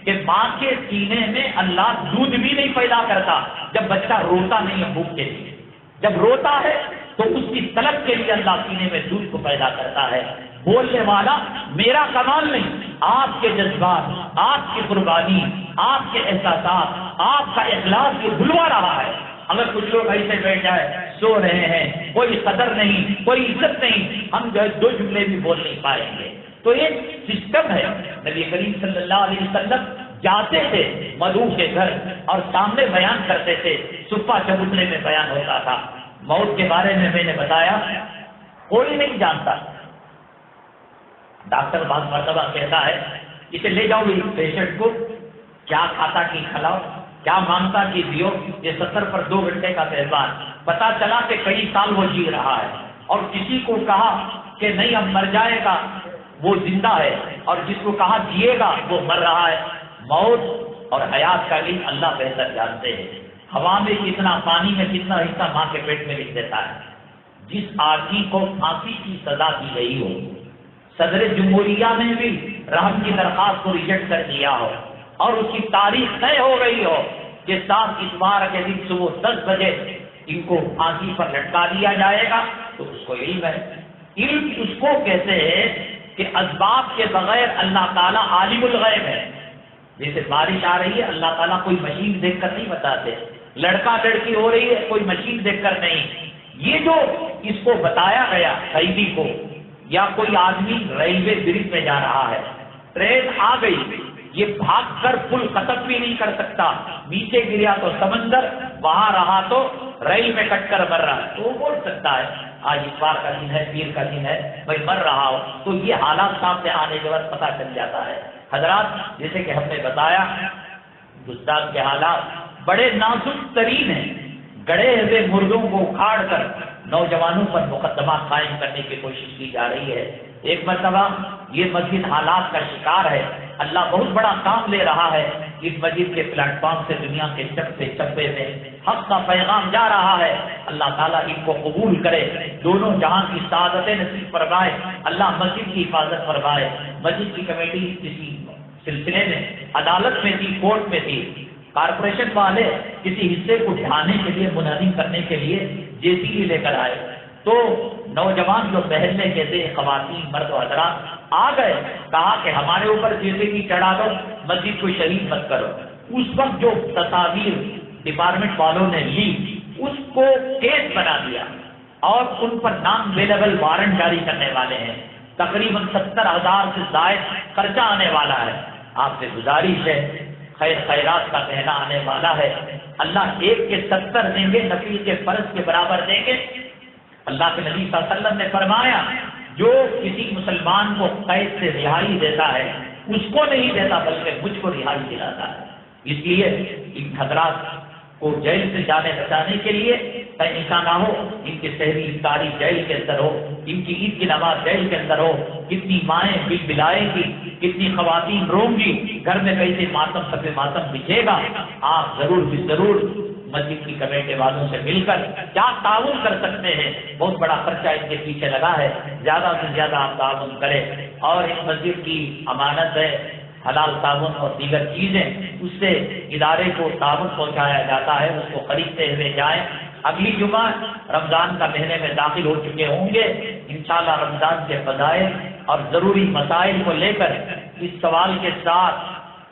کہ ماں کے سینے میں اللہ دودھ بھی نہیں پیدا کرتا جب بچہ روتا نہیں ہے بھوک کے لیے، جب روتا ہے تو اس کی طلب کے لیے اللہ سینے میں دودھ کو پیدا کرتا ہے۔ بولنے والا میرا کمال نہیں، آپ کے جذبات، آپ کی قربانی، آپ کے احساسات، آپ کا اخلاص جو بلوا رہا ہے۔ اگر کچھ لوگ ایسے بیٹھ جائے سو رہے ہیں، کوئی قدر نہیں، کوئی عزت نہیں، ہم جو ہے 2 جملے بھی بول نہیں پائیں گے۔ تو ایک سسٹم ہے۔ نبی کریم صلی اللہ علیہ وسلم جاتے تھے مدعو کے گھر اور سامنے بیان کرتے تھے، صفہ چبوترے میں بیان ہوتا تھا۔ موت کے بارے میں نے بتایا کوئی نہیں جانتا۔ ڈاکٹر بعض مرتبہ کہتا ہے اسے لے جاؤ اس پیشنٹ کو، کیا کھاتا کی کھلاؤ، کیا مانگتا کی دیو، یہ 70 پر 2 گھنٹے کا تہوار۔ پتا چلا کہ کئی سال وہ جی رہا ہے، اور کسی کو کہا کہ نہیں اب مر جائے گا وہ زندہ ہے، اور جس کو کہا جیے گا وہ مر رہا ہے۔ موت اور حیات کا علم اللہ بہتر جانتے ہیں۔ ہوا میں کتنا، پانی میں کتنا حصہ ماں کے پیٹ میں لکھ دیتا ہے۔ جس آدمی کو پھانسی کی سزا دی گئی ہو، صدر جمہوریہ نے بھی رحم کی درخواست کو ریجیکٹ کر دیا ہو، اور اس کی تاریخ طے ہو گئی ہو کہ 7 اتوار کے دن صبح 10 بجے ان کو پھانسی پر لٹکا دیا جائے گا، تو اس کو علم ہے۔ علم اس کو کہتے ہیں کہ اسباب کے بغیر اللہ تعالیٰ عالم الغیب ہے۔ جیسے بارش آ رہی ہے، اللہ تعالیٰ کوئی مشین دیکھ کر نہیں بتاتے، لڑکا لڑکی ہو رہی ہے کوئی مشین دیکھ کر نہیں۔ یہ جو اس کو بتایا گیا قیدی کو، یا کوئی آدمی ریلوے برج پہ جا رہا ہے، ٹرین آ گئی، یہ بھاگ کر پل ختم بھی نہیں کر سکتا، نیچے گریا تو سمندر، وہاں رہا تو ریل میں کٹ کر مر رہا ہے، تو وہ بول سکتا ہے آج اتوار کا دن ہے، پیر کا دن ہے، میں مر رہا ہوں۔ تو یہ حالات سامنے آنے کے بعد پتہ چل جاتا ہے۔ حضرات جیسے کہ ہم نے بتایا ہندوستان کے حالات بڑے نازک ترین ہیں۔ گڑے ہوئے مردوں کو اکھاڑ کر نوجوانوں پر مقدمہ قائم کرنے کی کوشش کی جا رہی ہے۔ ایک مرتبہ یہ مسجد حالات کا شکار ہے، اللہ بہت بڑا کام لے رہا ہے۔ اس مسجد کے پلیٹ فارم سے دنیا کے چپے چپے میں حق کا پیغام جا رہا ہے۔ اللہ تعالیٰ ان کو قبول کرے، دونوں جہاں کی سعادتیں نصیب فرمائے، اللہ مسجد کی حفاظت فرمائے۔ مسجد کی کمیٹی کسی سلسلے میں عدالت میں تھی، کورٹ میں تھی، کارپوریشن والے کسی حصے کو ڈھانے کے لیے، منہدم کرنے کے لیے JCB لے کر آئے، تو نوجوان جو پہلنے کے تھے، خواتین مرد و حضرات آ گئے، کہا کہ ہمارے اوپر JCB چڑھا دو، مسجد کو شہید مت کرو۔ اس وقت جو تصاویر ڈپارٹمنٹ والوں نے لی اس کو کیس بنا دیا، اور ان پر نان اویلیبل وارنٹ جاری کرنے والے ہیں۔ تقریباً 70,000 سے زائد خرچہ آنے والا ہے۔ آپ سے گزارش ہے، خیر خیرات کا کہنا آنے والا ہے، اللہ 1 کے 70 دیں گے، نفل کے فرض کے برابر دیں گے۔ اللہ کے نبی صلی اللہ علیہ وسلم نے فرمایا جو کسی مسلمان کو قید سے رہائی دیتا ہے اس کو نہیں دیتا بلکہ مجھ کو رہائی دلاتا ہے۔ اس لیے ان حضرات کو جیل سے جانے بچانے کے لیے ایسا نہ ہو ان کی سحری افطاری جیل کے اندر ہو، ان کی عید کی نماز جیل کے اندر ہو، کتنی مائیں بل بلائیں گی، کتنی خواتین روں گی، گھر میں کیسے ماتم سب ماتم بچھے گا۔ آپ ضرور بھی ضرور مسجد کی کمیٹی والوں سے مل کر کیا تعاون کر سکتے ہیں، بہت بڑا خرچہ ان کے پیچھے لگا ہے، زیادہ سے زیادہ آپ تعاون کریں۔ اور اس مسجد کی امانت ہے، حلال صابن اور دیگر چیزیں اس سے ادارے کو تعاون پہنچایا جاتا ہے، اس کو خریدتے ہوئے جائیں۔ اگلی جمعہ رمضان کا مہینے میں داخل ہو چکے ہوں گے، انشاءاللہ رمضان کے فضائل اور ضروری مسائل کو لے کر اس سوال کے ساتھ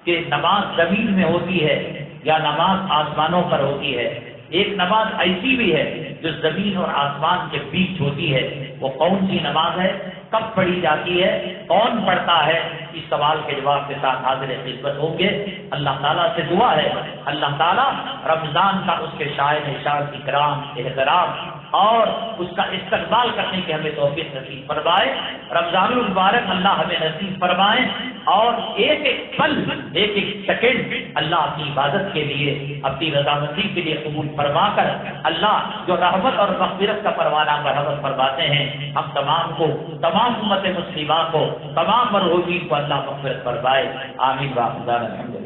کہ نماز زمین میں ہوتی ہے یا نماز آسمانوں پر ہوتی ہے، ایک نماز ایسی بھی ہے جو زمین اور آسمان کے بیچ ہوتی ہے، وہ کون سی نماز ہے، کب پڑھی جاتی ہے، کون پڑھتا ہے؟ اس سوال کے جواب کے ساتھ حاضر خدمت ہوں گے۔ اللہ تعالیٰ سے دعا ہے اللہ تعالیٰ رمضان کا اس کے شائن شان اکرام احترام اور اس کا استقبال کرنے کی ہمیں توفیق نصیب فرمائے۔ رمضان المبارک اللہ ہمیں نصیب فرمائے اور ایک ایک پل ایک ایک سیکنڈ اللہ اپنی عبادت کے لیے اپنی رضامندی کے لیے قبول فرما کر اللہ جو رحمت اور مغفرت کا پروانہ مرحمت فرماتے ہیں، ہم تمام کو، تمام امت مسلمہ کو، تمام مرحومین کو اللہ مغفرت فرمائے۔ آمین۔